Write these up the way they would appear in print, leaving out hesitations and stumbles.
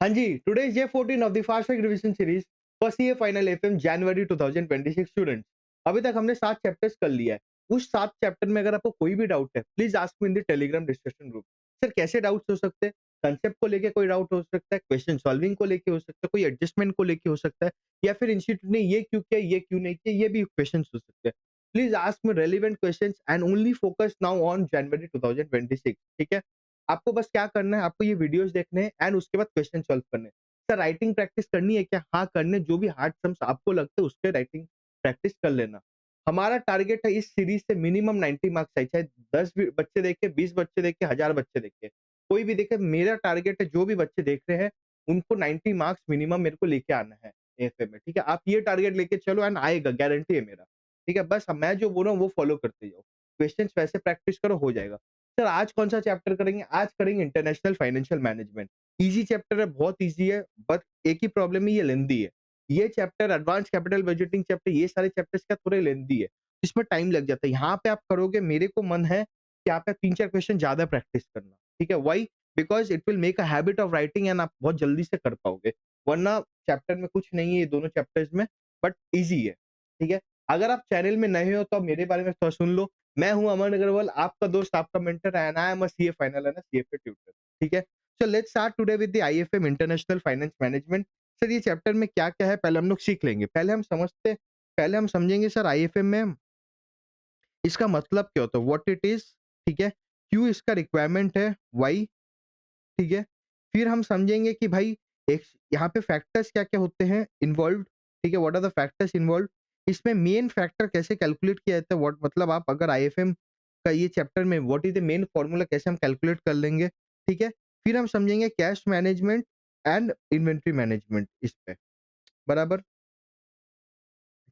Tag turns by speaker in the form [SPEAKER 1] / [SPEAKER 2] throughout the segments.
[SPEAKER 1] हाँ जी, today is day 14 of the fast track revision series for CA final FM January 2026 students. अभी तक हमने 7 चैप्टर्स कर लिया है। उस 7 चैप्टर में अगर आपको कोई भी डाउट है, please ask me in the Telegram discussion group. Sir कैसे डाउट्स हो सकते हैं? कांसेप्ट को लेके कोई डाउट हो सकता है, क्वेश्चन सॉल्विंग को लेके हो सकता है, कोई एडजस्टमेंट को लेके हो सकता है या फिर इंस्टीट्यूट ने ये क्यों किया, ये क्यों नहीं किया, ये भी क्वेश्चंस हो सकते हैं। Please ask me relevant questions and only focus now on January 2026 ठीक है? आपको बस क्या करना है, आपको ये वीडियोस देखने हैं एंड उसके बाद क्वेश्चन सॉल्व करने हैं। सर राइटिंग प्रैक्टिस करनी है क्या? हाँ, करने जो भी हार्ड सम्स आपको लगते हैं उसके राइटिंग प्रैक्टिस कर लेना। हमारा टारगेट है इस सीरीज से मिनिमम 90 मार्क्स आए, चाहे 10 भी बच्चे देखें, 20 बच्चे देखें, 1000 बच्चे देखें। कोई भी देखे, मेरा टारगेट है जो भी बच्चे देख रहे हैं, उनको 90 मार्क्स मिनिमम मेरे को लेके आना है एएफए में, ठीक है? आप ये टारगेट लेके चलो एंड आएगा, गारंटी है मेरा, ठीक है? बस मैं जो बोल रहा हूँ वो फॉलो करते जाओ। क्वेश्चंस वैसे प्रैक्टिस करो, हो जाएगा। सर आज कौन-सा चैप्टर करेंगे? आज करेंगे international financial management. Easy chapter है, बहुत ईज़ी है, बट एक ही प्रॉब्लम है ये लेंथी है। ये chapter advance capital budgeting chapter ये सारे चैप्टर्स क्या थोड़े लेंथी है, इसमें टाइम लग जाता है। यहाँ पे आप करोगे मेरे को मन है कि आप 3-4 क्वेश्चन ज़्यादा प्रैक्टिस करना, ठीक है? Why? Because it will make a habit of writing and आप बहुत जल्दी से कर पाओगे। वरना चैप्टर में कुछ नहीं है ये दोनों चैप्टर्स में, बट ईज़ी है, ठीक है? अगर आप चैनल में नए हो तो आप मेरे बारे में थोड़ा सुन लो। मैं हूँ अमन अग्रवाल, आपका दोस्त, आपका mentor and I am a CA final and a CFA tutor, ठीक है? So let's start today with the IFM international finance management. Sir ये चैप्टर में क्या-क्या है पहले हम लोग सीख लेंगे। पहले हम समझेंगे सर आईएफएम में इसका मतलब क्या होता है, व्हाट इट इज़, ठीक है? क्यों इसका रिक्वायरमेंट है, व्हाई, ठीक है? फिर हम समझेंगे कि भाई एक यहाँ पे फैक्टर्स क्या-क्या होते हैं इन्वॉल्व्ड, ठीक है? What are the factors involved? इसमें मेन फैक्टर कैसे कैलकुलेट किया जाता है, व्हाट मतलब आप अगर आईएफएम का ये चैप्टर में what is the main formula कैसे हम कैलकुलेट कर लेंगे, ठीक है? फिर हम समझेंगे cash management and inventory management इस पे, बराबर?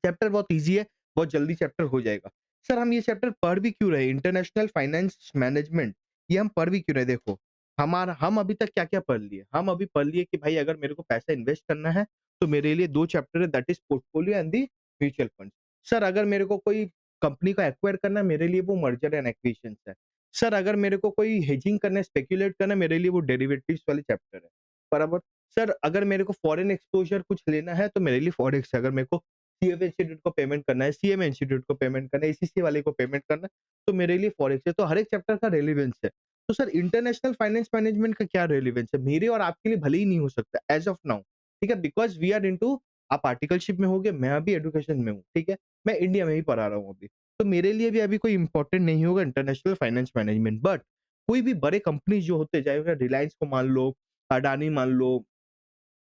[SPEAKER 1] चैप्टर बहुत ईज़ी है, बहुत जल्दी चैप्टर हो जाएगा। सर हम ये चैप्टर पढ़ भी क्यों रहे हैं? इंटरनेशनल फाइनेंस मैनेजमेंट, ये हम पढ़ भी क्यों रहे हैं? देखो, हम अभी तक क्या-क्या पढ़ लिए? हम अभी पढ़ लिए कि भाई अगर मेरे को पैसा इन्वेस्ट करना है, तो मेरे लिए 2 चैप्टर है that is portfolio and the mutual funds. Sir अगर मेरे को कोई कंपनी को एक्वायर करना है, मेरे लिए वो मर्जर एंड एक्विजिशंस है। सर अगर मेरे को कोई हेजिंग करना है, स्पेक्युलेट करना है, मेरे लिए वो डेरिवेटिव्स वाले चैप्टर है, बराबर? सर अगर मेरे को फॉरेन एक्सपोज़र कुछ लेना है, तो मेरे लिए फॉरेक्स है। अगर मेरे को सीएफए इंस्टीट्यूट को पेमेंट करना है, सीएमए इंस्टीट्यूट को पेमेंट करना है, एसीसी वाले को पेमेंट करना है, तो मेरे लिए फॉरेक्स है। तो हर एक चैप्टर का रेलेवेंस है। तो सर इंटरनेशनल फाइनेंस मैनेजमेंट का क्या रेलेवेंस है? मेरे और आपके लिए भले ही नहीं हो सकता एज़ ऑफ नाउ, ठीक है? बिकॉज़ वी आर इंटू आप आर्टिकलशिप में होगे, मैं अभी एजुकेशन में हूँ, ठीक है? मैं इंडिया में ही पढ़ा रहा हूँ अभी। तो मेरे लिए भी अभी कोई इम्पोर्टेंट नहीं होगा इंटरनेशनल फाइनेंस मैनेजमेंट, बट कोई भी बड़े कंपनीज़ जो होते चाहे वो रिलायंस को मान लो, अडानी मान लो,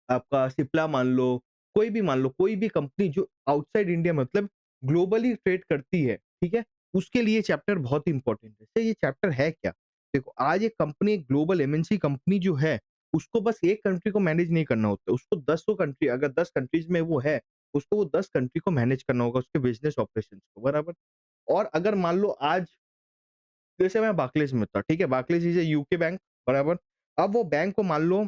[SPEAKER 1] आपका सिप्ला मान लो, कोई भी मान लो, कोई भी कंपनी जो आउटसाइड इंडिया मतलब ग्लोबली ट्रेड करती है, ठीक है? उसके लिए चैप्टर बहुत इंपॉर्टेंट है। तो ये चैप्टर है क्या? देखो आज एक कंपनी, एक ग्लोबल एमएनसी कंपनी जो है, उसको बस एक कंट्री को मैनेज नहीं करना होता, उसको दसों कंट्री, अगर 10 कंट्रीज़ में वो है, उसको वो 10 कंट्री को मैनेज करना होगा, उसके बिज़नेस ऑपरेशंस को, बराबर? और अगर मान लो आज जैसे मैं बार्कलेज़ में था, ठीक है? Barclays is a UK bank, बराबर? अब वो बैंक को मान लो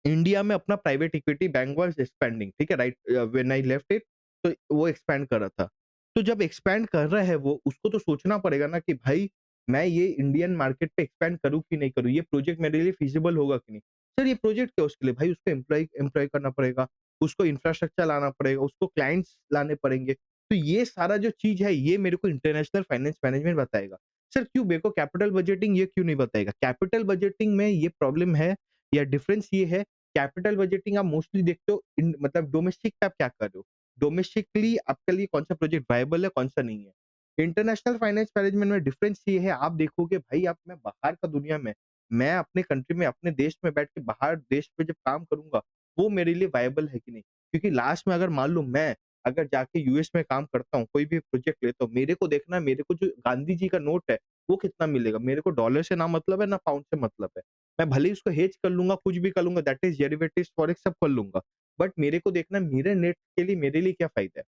[SPEAKER 1] इंडिया में अपना private equity bank was expanding, ठीक है? Right, when I left it, तो वो एक्सपैंड कर रहा था। तो जब एक्सपैंड कर रहा है वो, उसको तो सोचना पड़ेगा ना कि भाई मैं ये इंडियन मार्केट पे एक्सपैंड करूँ कि नहीं करूँ? ये प्रोजेक्ट मेरे लिए फीज़िबल होगा कि नहीं? सर ये प्रोजेक्ट क्या है उसके लिए? भाई उसको एम्प्लॉयी एम्प्लॉय करना पड़ेगा, उसको इंफ्रास्ट्रक्चर लाना पड़ेगा, उसको क्लाइंट्स लाने पड़ेंगे। तो ये सारा जो चीज़ है, ये मेरे को इंटरनेशनल फाइनेंस मैनेजमेंट बताएगा। सर क्यों मेरे को कैपिटल बजटिंग ये क्यों नहीं बताएगा? कैपिटल बजटिंग में ये प्रॉब्लम है या डिफरेंस ये है, कैपिटल बजटिंग आप मोस्टली देखते हो इन मतलब डोमेस्टिक पे आप क्या कर रहे हो? डोमेस्टिकली आपके लिए कौन-सा प्रोजेक्ट वायबल है, कौन-सा नहीं है। इंटरनेशनल फाइनेंस मैनेजमेंट में डिफरेंस ये है, आप देखोगे भाई आप मैं बाहर का दुनिया में, मैं अपने कंट्री में, अपने देश में बैठ के बाहर देश में जब काम करूँगा, वो मेरे लिए वायबल है कि नहीं? क्योंकि लास्ट में अगर मान लो मैं अगर जाके यूएस में काम करता हूँ, कोई भी प्रोजेक्ट लेता हूँ, मेरे को देखना है मेरे को जो गांधी जी का नोट है, वो कितना मिलेगा? मेरे को डॉलर से ना मतलब है, ना पाउंड से मतलब है। मैं भले ही उसको हेज कर लूँगा, कुछ भी कर लूँगा, दैट इज़ डेरिवेटिव्स, फॉरेक्स सब कर लूँगा। बट मेरे को देखना है मेरे नेट के लिए मेरे लिए क्या फ़ायदा है।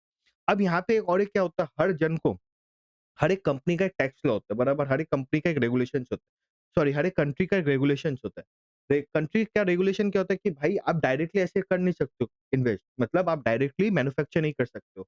[SPEAKER 1] अब यहाँ पे एक और एक क्या होता है, हर जन को हर एक कंपनी का एक टैक्स लॉ होता है, बराबर? हर एक कंपनी का एक रेगुलेशंस होता है। सॉरी, हर एक कंट्री का एक रेगुलेशंस होता है। रे कंट्री का रेगुलेशन क्या होता है कि भाई आप डायरेक्टली ऐसे कर नहीं सकते हो इन्वेस्ट, मतलब आप डायरेक्टली मैन्युफैक्चर नहीं कर सकते हो।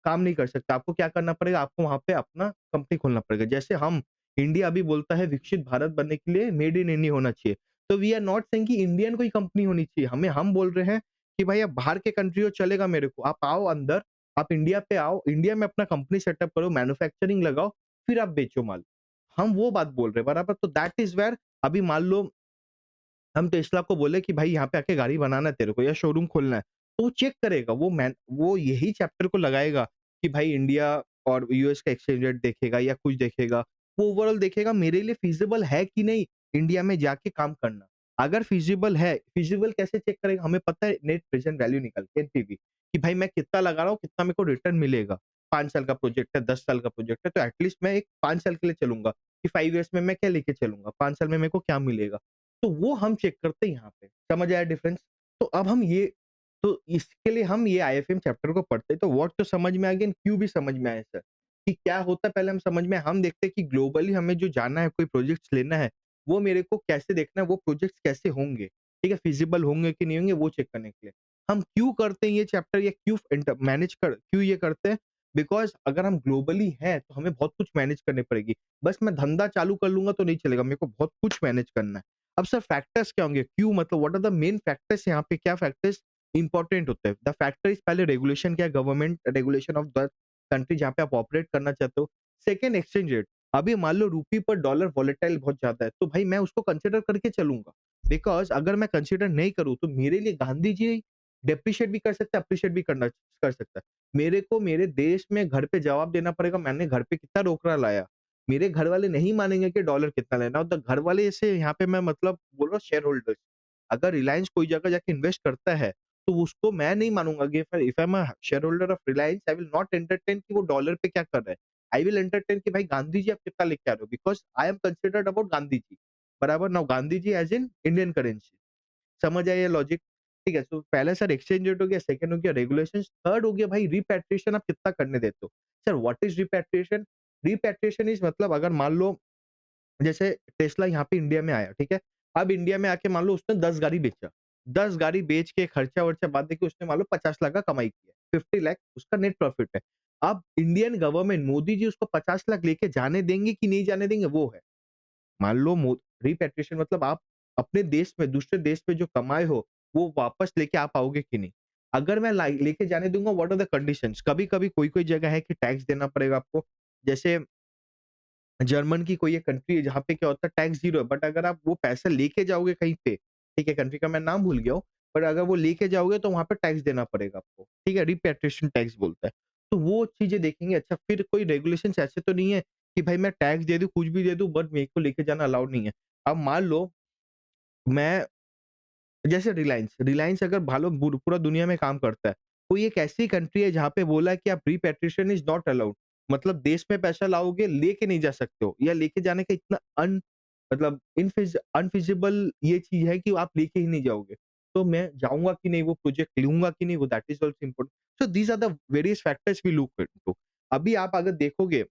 [SPEAKER 1] काम नहीं कर सकता। आपको क्या करना पड़ेगा, आपको वहाँ पे अपना कंपनी खोलना पड़ेगा। जैसे हम इंडिया अभी बोलता है विकसित भारत बनने के लिए मेड इन इंडिया होना चाहिए। तो वी आर नॉट सेइंग कि इंडियन कोई कंपनी होनी चाहिए, हम बोल रहे हैं कि भाई आप बाहर के कंट्री हो चलेगा मेरे को, आप आओ अंदर, आप इंडिया पे आओ, इंडिया में अपना कंपनी सेटअप करो, मैन्युफैक्चरिंग लगाओ, फिर आप बेचो माल। हम वो बात बोल रहे हैं बराबर, तो दैट इज़ वेयर अभी मान लो हम टेस्ला को बोले कि भाई यहाँ पे आके गाड़ी बनाना है तेरे को या शोरूम खोलना है, तो वो चेक करेगा, वो यही चैप्टर को लगाएगा कि भाई इंडिया और यूएस का एक्सचेंज रेट देखेगा या कुछ देखेगा। वो ओवरऑल देखेगा मेरे लिए फिज़िबल है कि नहीं इंडिया में जाके काम करना। अगर फिज़िबल है, फिज़िबल कैसे चेक करेगा? हमें पता है नेट प्रेजेंट वैल्यू निकाल के एनपीवी कि भाई मैं कितना लगा रहा हूँ, कितना मेरे को रिटर्न मिलेगा। 5 साल का प्रोजेक्ट है, 10 साल का प्रोजेक्ट है, तो एटलीस्ट मैं एक 5 साल के लिए चलूँगा कि 5 इयर्स में मैं क्या लेके चलूँगा, 5 साल में मेरे को क्या मिलेगा? तो वो हम चेक करते हैं यहाँ पे, समझ आया डिफरेंस? तो अब हम ये तो इसके लिए हम ये आईएफएम चैप्टर को पढ़ते हैं, तो व्हाट तो समझ में आ गया, क्यों भी समझ में आया सर, कि क्या होता है पहले हम समझ में हम देखते हैं कि ग्लोबली हमें जो जाना है, कोई प्रोजेक्ट्स लेना है, वो मेरे को कैसे देखना है, वो प्रोजेक्ट्स कैसे होंगे, ठीक है? फिजिबल होंगे कि नहीं होंगे, वो चेक करने के लिए। हम क्यों करते हैं ये चैप्टर या क्यों ये करते हैं? बिकॉज़ अगर हम ग्लोबली हैं, तो हमें बहुत कुछ मैनेज करनी पड़ेगी। बस मैं धंधा चालू कर लूँगा तो नहीं चलेगा, मेरे को बहुत कुछ मैनेज करना है। अब सर फैक्टर्स क्या होंगे? क्यों मतलब what are the main factors यहाँ पे क्या फैक्टर्स इम्पोर्टेंट होते हैं? द फैक्टर इज़ पहले रेगुलेशन क्या है? Government regulation of the country जहाँ पे आप ऑपरेट करना चाहते हो। सेकंड एक्सचेंज रेट, अभी मान लो रूपी पर डॉलर वोलेटाइल बहुत ज़्यादा है, तो भाई मैं उसको कंसीडर करके चलूँगा। बिकॉज़ अगर मैं कंसीडर नहीं करूँ तो मेरे लिए गांधी जी डेप्रिशिएट भी कर सकता है, एप्रिशिएट भी कर सकता है। मेरे को मेरे देश में घर पे जवाब देना पड़ेगा, मैंने घर पे कितना रोकड़ा लाया। मेरे घर वाले नहीं मानेंगे कि डॉलर कितना लेना है, तो घर वाले से यहाँ पे मैं मतलब बोल रहा हूँ शेयर होल्डर्स। अगर रिलायंस कोई जगह जाके इन्वेस्ट करता है, तो उसको मैं नहीं मानूँगा कि if I am a share holder of Reliance I will not entertain कि वो डॉलर पे क्या कर रहा है। आई विल एंटरटेन कि भाई गांधी जी आप कितना लेके आ रहे हो because I am considered about Gandhi ji. बराबर? Now Gandhi ji as in Indian currency. समझ आया ये लॉजिक? ठीक है, तो पहला सर एक्सचेंज रेट हो गया, सेकंड हो गया रेगुलेशंस, थर्ड हो गया भाई रिपैट्रिएशन आप कितना करने देते हो। Sir what is repatriation? Repatriation is मतलब अगर मान लो जैसे टेस्ला यहाँ पे इंडिया में आया, ठीक है? अब इंडिया में आके मान लो उसने 10 गाड़ी बेचा। 10 गाड़ी बेच के खर्चा-वर्चा बाद देके उसने मान लो 50 लाख का कमाई किया। 50 लाख उसका नेट प्रॉफिट है। अब इंडियन गवर्नमेंट मोदी जी उसको 50 लाख लेके जाने देंगे कि नहीं जाने देंगे वो है। मान लो रिपैट्रिएशन मतलब आप अपने देश में दूसरे देश में जो कमाए हो, वो वापस लेके आ पाओगे कि नहीं? अगर मैं लेके जाने दूँगा व्हाट आर द कंडीशंस? कभी-कभी कोई-कोई जगह है कि टैक्स देना पड़ेगा आपको। जैसे जर्मन की कोई एक कंट्री है जहाँ पे क्या होता है टैक्स ज़ीरो है, बट अगर आप वो पैसा लेके जाओगे कहीं पे, ठीक है, कंट्री का मैं नाम भूल गया हूँ, बट अगर वो लेके जाओगे तो वहाँ पे टैक्स देना पड़ेगा आपको, ठीक है, रिपैट्रिएशन टैक्स बोलता है। तो वो चीज़ें देखेंगे, अच्छा फिर कोई रेगुलेशंस ऐसे तो नहीं है कि भाई मैं टैक्स दे दूँ, कुछ भी दे दूँ बट मेरे को लेके जाना अलाउड नहीं है। अब मान लो मैं जैसे रिलायंस, रिलायंस अगर भालो पूरा दुनिया में काम करता है, कोई एक ऐसी कंट्री है जहाँ पे बोला है कि आप रिपैट्रिएशन इज़ नॉट अलाउड मतलब देश में पैसा लाओगे, लेके नहीं जा सकते हो या लेके जाने का इतना मतलब अनफीज़िबल ये चीज़ है कि आप लेके ही नहीं जाओगे। तो मैं जाऊँगा कि नहीं, वो प्रोजेक्ट लूँगा कि नहीं, वो that is also important. So these are the various factors we look into. अभी आप अगर देखोगे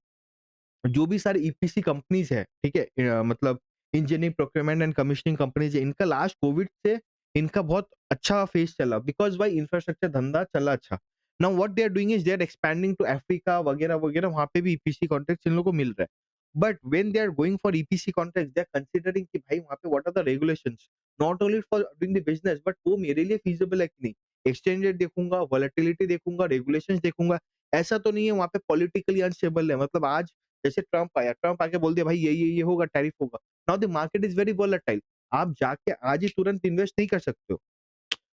[SPEAKER 1] जो भी सारे ईपीसी कंपनीज़ है, ठीक है? मतलब engineering procurement and commissioning companies है, इनका लास्ट कोविड से इनका बहुत अच्छा फेज़ चला बिकॉज़ भाई इंफ्रास्ट्रक्चर धंधा चला अच्छा। Now what they are doing is they are expanding to Africa वगैरह-वगैरह वहाँ पे भी ईपीसी कॉन्ट्रैक्ट्स इन लोगों को मिल रहा है। But when they are going for EPC contracts they are considering कि भाई वहाँ पे what are the regulations not only for doing the business but वो मेरे लिए फीज़िबल है कि नहीं? एक्सचेंज रेट देखूँगा, वोलेटिलिटी देखूँगा, रेगुलेशंस देखूँगा। ऐसा तो नहीं है वहाँ पे पॉलिटिकली अनस्टेबल है मतलब आज जैसे ट्रम्प आया, ट्रम्प आके बोल दिया भाई ये होगा, टैरिफ होगा। Now the market is very volatile. आप जाके आज ही तुरंत इन्वेस्ट नहीं कर सकते हो।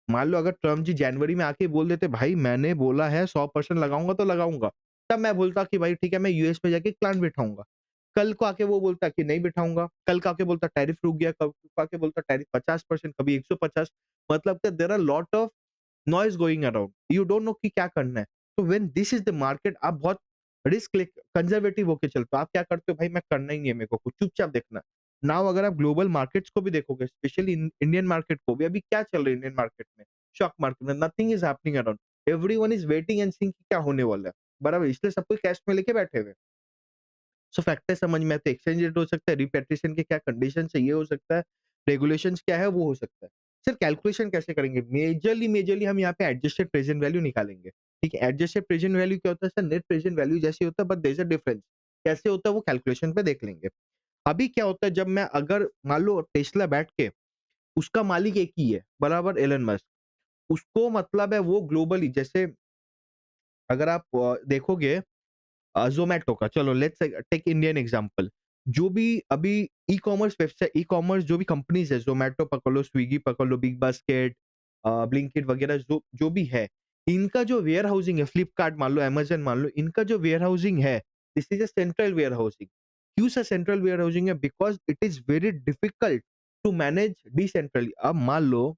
[SPEAKER 1] मान लो अगर ट्रम्प जी जनवरी में आके बोल देते भाई मैंने बोला है 100% लगाऊँगा तो लगाऊँगा। तब मैं बोलता कि भाई ठीक है मैं यूएस में जाके प्लांट बिठाऊँगा। कल को आके वो बोलता कि नहीं बिठाऊँगा, कल को आके बोलता टैरिफ रुक गया, कल को आके बोलता टैरिफ 50% कभी 150 मतलब कि there are lot of noise going around, you don't know कि क्या करना है। तो when this is the market आप बहुत रिस्क ले कंज़र्वेटिव होके चलते हो। आप क्या करते हो भाई मैं करना ही नहीं है मेरे को कुछ, चुपचाप देखना। नाउ अगर आप ग्लोबल मार्केट्स को भी देखोगे स्पेशली इंडियन मार्केट को भी अभी क्या चल रहा है इंडियन मार्केट में? स्टॉक मार्केट में nothing is happening around. Everyone is waiting and seeing कि क्या होने वाला है। बराबर इसलिए सब कोई कैश में लेके बैठे हुए हैं। सो फैक्टर समझ में आते हैं, एक्सचेंज रेट हो सकता है, रिपैट्रिएशन के क्या कंडीशंस है, ये हो सकता है, रेगुलेशंस क्या है, वो हो सकता है। सर कैलकुलेशन कैसे करेंगे? मेजरली हम यहाँ पे एडजस्टेड प्रेजेंट वैल्यू निकालेंगे, ठीक है? एडजस्टेड प्रेजेंट वैल्यू क्या होता है सर? नेट प्रेजेंट वैल्यू जैसे होता है but there is a difference. कैसे होता है वो कैलकुलेशन पे देख लेंगे। अभी क्या होता है जब मैं अगर मान लो टेस्ला बैठ के उसका मालिक एक ही है, बराबर एलन मस्क। उसको मतलब है वो ग्लोबली जैसे अगर आप देखोगे ज़ोमैटो का चलो लेट्स टेक इंडियन एग्जांपल जो भी अभी ई-कॉमर्स वेबसाइट ई-कॉमर्स जो भी कंपनीज़ है ज़ोमैटो पकड़ लो, स्विगी पकड़ लो, बिग बास्केट ब्लिंकिट वगैरह जो जो भी है, इनका जो वेयर हाउसिंग है फ्लिपकार्ट मान लो, अमेज़न मान लो, इनका जो वेयर हाउसिंग है, this is a central warehousing. क्यों सा सेंट्रल वेयर हाउसिंग है? Because it is very difficult to manage decentrally. अब मान लो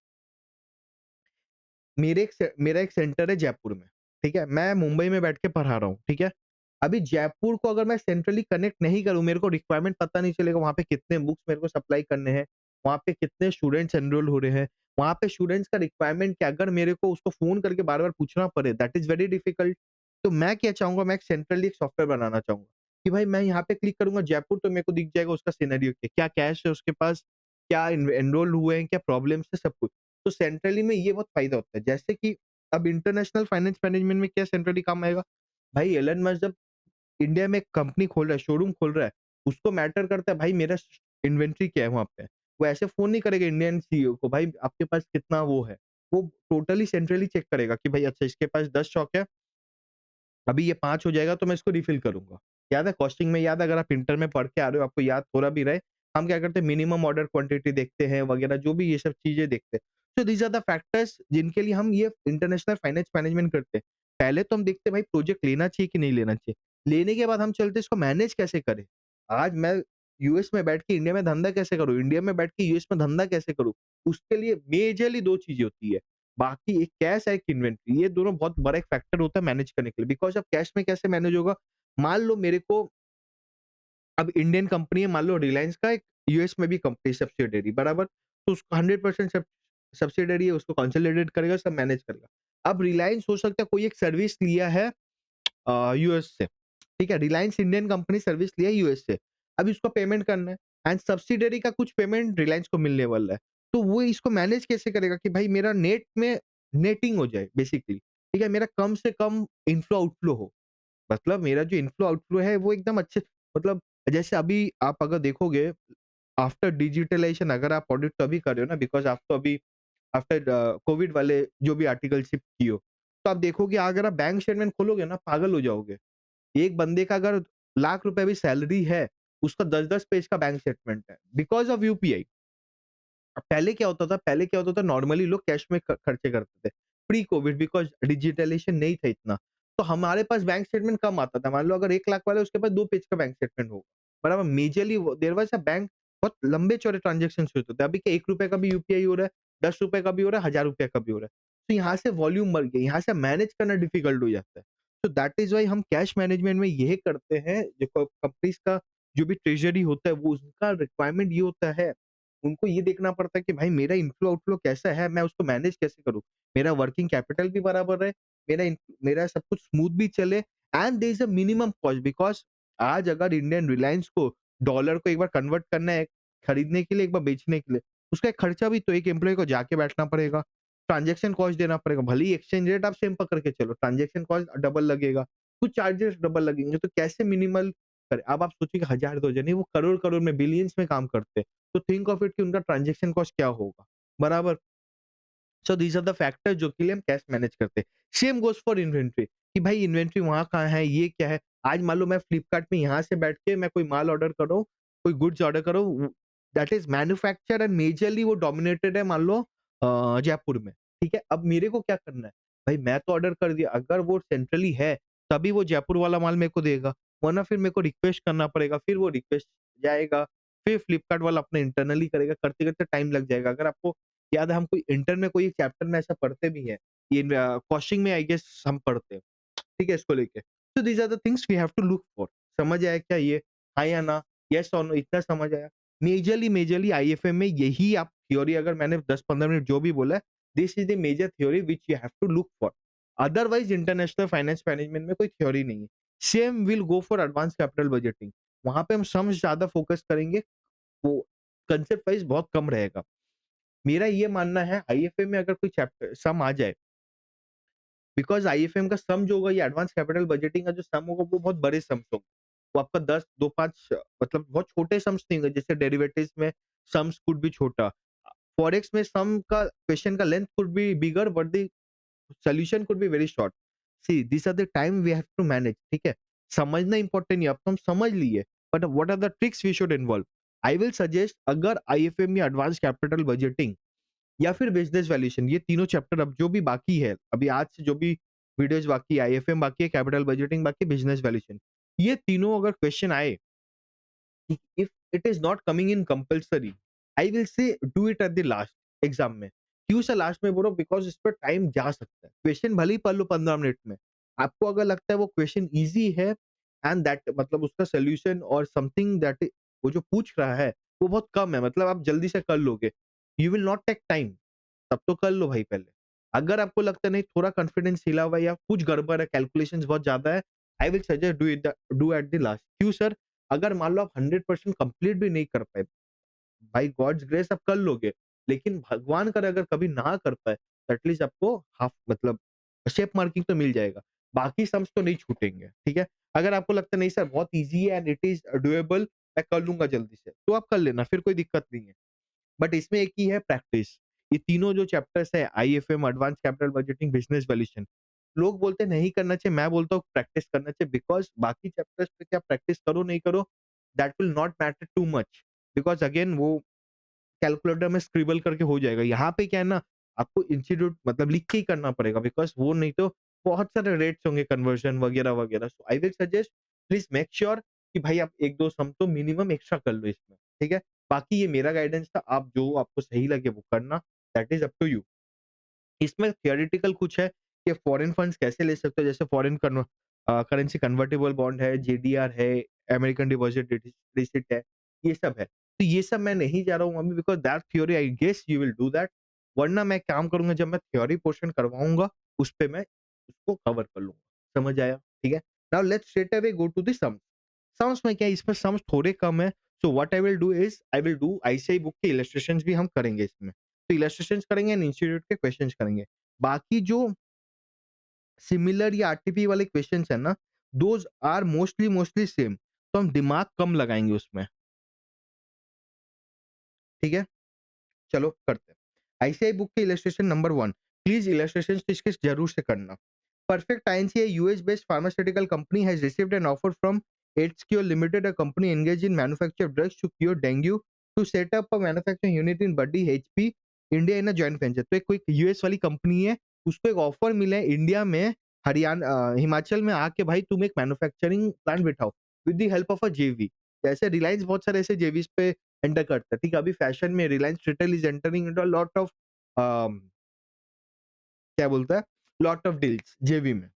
[SPEAKER 1] मेरा एक सेंटर है जयपुर में, ठीक है? मैं मुंबई में बैठ के पढ़ा रहा हूँ, ठीक है? अभी जयपुर को अगर मैं सेंट्रली कनेक्ट नहीं करूँ, मेरे को रिक्वायरमेंट पता नहीं चलेगा वहाँ पे कितने बुक्स मेरे को सप्लाई करने हैं, वहाँ पे कितने स्टूडेंट्स एनरोल हो रहे हैं, वहाँ पे स्टूडेंट्स का रिक्वायरमेंट क्या अगर मेरे को उसको फ़ोन करके बार-बार पूछना पड़े, दैट इज़ वेरी डिफिकल्ट। तो मैं क्या चाहूँगा, मैं एक सेंट्रली एक सॉफ्टवेयर बनाना चाहूँगा, कि भाई मैं यहाँ पे क्लिक करूँगा जयपुर तो मेरे को दिख जाएगा उसका सिनेरियो क्या कैश है उसके पास, क्या एनरोल हुए हैं, क्या प्रॉब्लम्स है, सब कुछ। तो सेंट्रली में ये बहुत फ़ायदा होता है। जैसे कि अब इंटरनेशनल फाइनेंस मैनेजमेंट में क्या सेंट्रली काम आएगा? भाई एलन मस्क जब इंडिया में एक कंपनी खोल रहा है, शोरूम खोल रहा है, उसको मैटर करता है भाई मेरा इन्वेंटरी क्या है वहाँ पे। वो ऐसे फ़ोन नहीं करेगा इंडियन सीईओ को भाई आपके पास कितना वो है। वो टोटली सेंट्रली चेक करेगा कि भाई अच्छा इसके पास 10 स्टॉक है, अभी ये 5 हो जाएगा तो मैं इसको रिफ़िल करूँगा। याद है कॉस्टिंग में याद है अगर आप इंटर में पढ़ के आ रहे हो आपको याद थोड़ा भी रहे, हम क्या करते हैं मिनिमम ऑर्डर क्वांटिटी देखते हैं वगैरह जो भी ये सब चीज़ें देखते हैं। सो दीज़ आर द फैक्टर्स जिनके लिए हम ये इंटरनेशनल फाइनेंस मैनेजमेंट करते हैं। पहले तो हम देखते हैं भाई प्रोजेक्ट लेना चाहिए कि नहीं लेना चाहिए। लेने के बाद हम चलते हैं इसको मैनेज कैसे करें? आज मैं यूएस में बैठ के इंडिया में धंधा कैसे करूँ? इंडिया में बैठ के यूएस में धंधा कैसे करूँ? उसके लिए मेजरली 2 चीज़ें होती है। बाकी एक कैश है, एक इन्वेंटरी, ये दोनों बहुत बड़ा एक फैक्टर होता है मैनेज करने के लिए। बिकॉज़ अब कैश में कैसे मैनेज होगा? मान लो मेरे को अब इंडियन कंपनी है, मान लो रिलायंस का एक यूएस में भी कंपनी सब्सिडियरी बराबर? तो उसका 100% सब्सिडियरी है, उसको कंसोलिडेट करेगा, सब मैनेज करेगा। अब रिलायंस हो सकता है कोई एक सर्विस लिया है यूएस से, ठीक है? रिलायंस इंडियन कंपनी सर्विस लिया है यूएस से। अभी उसको पेमेंट करना है एंड सब्सिडियरी का कुछ पेमेंट रिलायंस को मिलने वाला है। तो वो इसको मैनेज कैसे करेगा कि भाई मेरा नेट में नेटिंग हो जाए बेसिकली, ठीक है? मेरा कम से कम इनफ्लो आउटफ्लो हो। मतलब मेरा जो इनफ्लो आउटफ्लो है वो एकदम अच्छे मतलब जैसे अभी आप अगर देखोगे आफ्टर डिजिटलाइजेशन अगर आप ऑडिट तो अभी कर रहे हो ना बिकॉज़ आप तो अभी आफ्टर कोविड वाले जो भी आर्टिकलशिप किए हो, तो आप देखोगे अगर आप बैंक स्टेटमेंट खोलोगे ना पागल हो जाओगे। एक बंदे का अगर लाख रुपए भी सैलरी है, उसका 10-10 पेज का बैंक स्टेटमेंट है बिकॉज़ ऑफ यूपीआई। अब पहले क्या होता था नॉर्मली लोग कैश में ख खर्चे करते थे। प्री कोविड बिकॉज़ डिजिटलाइजेशन नहीं था इतना। तो हमारे पास बैंक स्टेटमेंट कम आता था। मान लो अगर 1 लाख वाला है उसके पास 2 पेज का बैंक स्टेटमेंट होगा। बराबर मेजरली वो देयर वाज़ अ बैंक बहुत लंबे चौड़े ट्रांज़ैक्शंस होते थे। अभी क्या ₹1 का भी यूपीआई हो रहा है, ₹10 का भी हो रहा है, ₹1000 का भी हो रहा है। तो यहाँ से वॉल्यूम बढ़ गई, यहाँ से मैनेज करना डिफिकल्ट हो जाता है। तो दैट इज़ व्हाई हम कैश मैनेजमेंट में ये करते हैं जो कंपनीज़ का जो भी ट्रेज़री होता है वो उसका रिक्वायरमेंट ये होता है उनको ये देखना पड़ता है कि भाई मेरा इनफ्लो आउटफ्लो कैसा है, मैं उसको मैनेज कैसे करूँ? मेरा वर्किंग कैपिटल भी बराबर रहे, मेरा सब कुछ स्मूथ भी चले and there is a minimum cost because आज अगर इंडियन रिलायंस को डॉलर को एक बार कन्वर्ट करना है, खरीदने के लिए, एक बार बेचने के लिए, उसका एक खर्चा भी तो एक एम्प्लॉयी को जाके बैठना पड़ेगा, ट्रांज़ैक्शन कॉस्ट देना पड़ेगा, भले ही एक्सचेंज रेट आप सेम पकड़ के चलो, ट्रांज़ैक्शन कॉस्ट डबल लगेगा, कुछ चार्जेस डबल लगेंगे, तो कैसे मिनिमल करें? अब आप सोचिए 1000-2000 नहीं, वो करोड़-करोड़ में, बिलियंस में काम करते हैं। तो थिंक ऑफ इट कि उनका ट्रांज़ैक्शन कॉस्ट क्या होगा, बराबर? सो दीज़ आर द फैक्टर्स जो के लिए हम कैश मैनेज करते हैं। सेम गोज़ फॉर इन्वेंटरी कि भाई इन्वेंटरी वहाँ कहाँ है, ये क्या है? आज मान लो मैं फ्लिपकार्ट में यहाँ से बैठ के मैं कोई माल ऑर्डर कर रहा हूँ, कोई गुड्स ऑर्डर कर रहा हूँ, that is manufactured and majorly वो डोमिनेटेड है मान लो जयपुर में, ठीक है? अब मेरे को क्या करना है? भाई मैं तो ऑर्डर कर दिया, अगर वो सेंट्रली है, तभी वो जयपुर वाला माल मेरे को देगा, वरना फिर मेरे को रिक्वेस्ट करना पड़ेगा, फिर वो रिक्वेस्ट जाएगा, फिर फ्लिपकार्ट वाला अपना इंटरनली करेगा, करते-करते टाइम लग जाएगा। अगर आपको याद है हम कोई इंटर में कोई चैप्टर में ऐसा पढ़ते भी हैं। ये कॉस्टिंग में आई गेस हम पढ़ते हैं, ठीक है इसको लेके। तो these are the things we have to look for. समझ आया क्या ये? हाँ या ना? येस और नो इतना समझ आया? मेजरली आईएफएम में यही आप थ्योरी अगर मैंने 10-15 मिनट जो भी बोला है, this is the major theory which you have to look for. Otherwise international finance management में कोई थ्योरी नहीं है। Same will go for advance capital budgeting. वहाँ पे हम सम्स ज़्यादा फोकस करेंगे, वो कांसेप्ट वाइज़ बहुत कम रहेगा। मेरा ये मानना है आईएफए में अगर कोई चैप्टर सम आ जाए बिकॉज़ आईएफएम का सम जो होगा ये एडवांस कैपिटल बजटिंग का जो सम होगा वो बहुत बड़े सम्स होंगे। वो आपका 10 2-5 मतलब बहुत छोटे सम्स नहीं होंगे जैसे डेरिवेटिव्स में सम्स कुड बी छोटा। फॉरेक्स में सम का क्वेश्चन का length could be bigger but the solution could be very short. See this are the time we have to manage, ठीक है? समझना इंपॉर्टेंट नहीं, अब तो हम समझ लिए, but what are the tricks we should involve? I will suggest, अगर आईएफएम या एडवांस कैपिटल बजटिंग या फिर बिजनेस वैल्यूएशन, ये तीनों चैप्टर अब जो भी बाकी है, अभी आज से जो भी वीडियोस बाकी है, आईएफएम बाकी है, कैपिटल बजटिंग बाकी है, बिजनेस वैल्यूएशन, ये तीनों अगर क्वेश्चन आए, if it is not coming in compulsory, I will say do it at the last exam में। क्यों से लास्ट में बोलो? बिकॉज इस पर टाइम जा सकता है, क्वेश्चन भले ही पढ़ लो 15 मिनट में, आपको अगर लगता है वो क्वेश्चन इजी है एंड दैट मतलब उसका सोल्यूशन और समथिंग दैट वो जो पूछ रहा है वो बहुत कम है, मतलब आप जल्दी से कर लोगे, you will not take time, तब तो कर लो भाई पहले। अगर आपको लगता है नहीं, थोड़ा कॉन्फिडेंस हिला हुआ है या कुछ गड़बड़ है, कैलकुलेशंस बहुत ज्यादा है, आई will suggest do at the last. क्यों सर? अगर मान लो आप 100% कंप्लीट भी नहीं कर पाए, बाय गॉड्स ग्रेस आप कर लोगे, लेकिन भगवान करे अगर कभी ना कर पाए, तो एटलीस्ट आपको हाफ मतलब शेप मार्किंग तो मिल जाएगा, बाकी सम्स तो नहीं छूटेंगे, ठीक है? अगर आपको लगता है नहीं सर बहुत ईज़ी है एंड इट इज़ डूएबल, मैं कर लूँगा जल्दी से, तो आप कर लेना, फिर कोई दिक्कत नहीं है। बट इसमें एक ही है प्रैक्टिस। ये तीनों जो चैप्टर्स है, IFM, advance capital budgeting, business valuation, लोग बोलते हैं नहीं करना चाहिए, मैं बोलता हूँ प्रैक्टिस करना चाहिए, बिकॉज़ बाकी चैप्टर्स पे क्या प्रैक्टिस करो नहीं करो, that will not matter too much, because again वो कैलकुलेटर में स्क्रिबल करके हो जाएगा। यहाँ पे क्या है ना, आपको इंस्टीट्यूट मतलब लिख के ही करना पड़ेगा, बिकॉज़ वो नहीं तो बहुत सारे रेट्स होंगे कन्वर्जन वगैरह-वगैरह। So I will suggest, please make sure कि भाई आप 1-2 सम तो मिनिमम एक्स्ट्रा कर लो इसमें, ठीक है? बाकी ये मेरा गाइडेंस था, आप जो आपको सही लगे वो करना, that is up to you. इसमें थियोरेटिकल कुछ है कि फॉरेन फंड्स कैसे ले सकते हो, जैसे करेंसी कन्वर्टिबल बॉन्ड है, जेडीआर है, अमेरिकन डिपॉजिट रिसिप्ट है, ये सब है। तो ये सब मैं नहीं जा रहा हूँ अभी, because that theory I guess you will do that, वरना मैं काम करूँगा जब मैं थ्योरी पोर्शन करवाऊँगा, उस पे मैं उसको कवर कर लूँगा। समझ आया? ठीक है? Now let's straight away go to the sums. Sums में क्या है, इसमें सम्स थोड़े कम है, so what I will do is I will do ICI book के इलस्ट्रेशंस भी हम करेंगे इसमें। तो इलस्ट्रेशंस करेंगे एंड इंस्टीट्यूट के क्वेश्चंस करेंगे। बाकी जो सिमिलर या आरटीपी वाले क्वेश्चंस है ना, दोज आर मोस्टली सेम, तो हम दिमाग कम लगाएंगे उसमें, ठीक है? चलो करते हैं। आईसीआई बुक के इलस्ट्रेशन नंबर 1, प्लीज इलस्ट्रेशन इसके जरूर से करना। Perfect INC, a US-based pharmaceutical company, has received an offer from HCO Limited, a company engaged in manufacture of drugs to cure dengue, to set up a manufacturing unit in Buddy, HP, India in a joint venture। तो एक कोई US वाली company है, उसको एक offer मिला है India में, हरियाणा हिमाचल में आके भाई तुम एक मैन्युफैक्चरिंग प्लांट बिठाओ with the help of a JV. जैसे रिलायंस बहुत सारे ऐसे जेवीस पे एंटर करता है, ठीक है? अभी फैशन में Reliance retail is entering into a lot of क्या बोलता है, लॉट ऑफ डील्स जेवी में।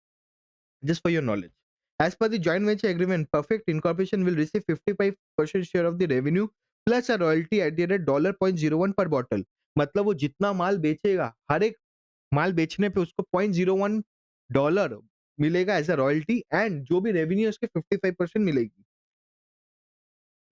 [SPEAKER 1] Just for your knowledge. As per the joint venture agreement, Perfect Incorporation will receive 55% share of the revenue plus a royalty at the rate $0.01 per bottle। मतलब वो जितना माल बेचेगा, हर एक माल बेचने पे उसको $0.01 मिलेगा एज अ रॉयल्टी, एंड जो भी रेवेन्यू है उसके 55% मिलेगी।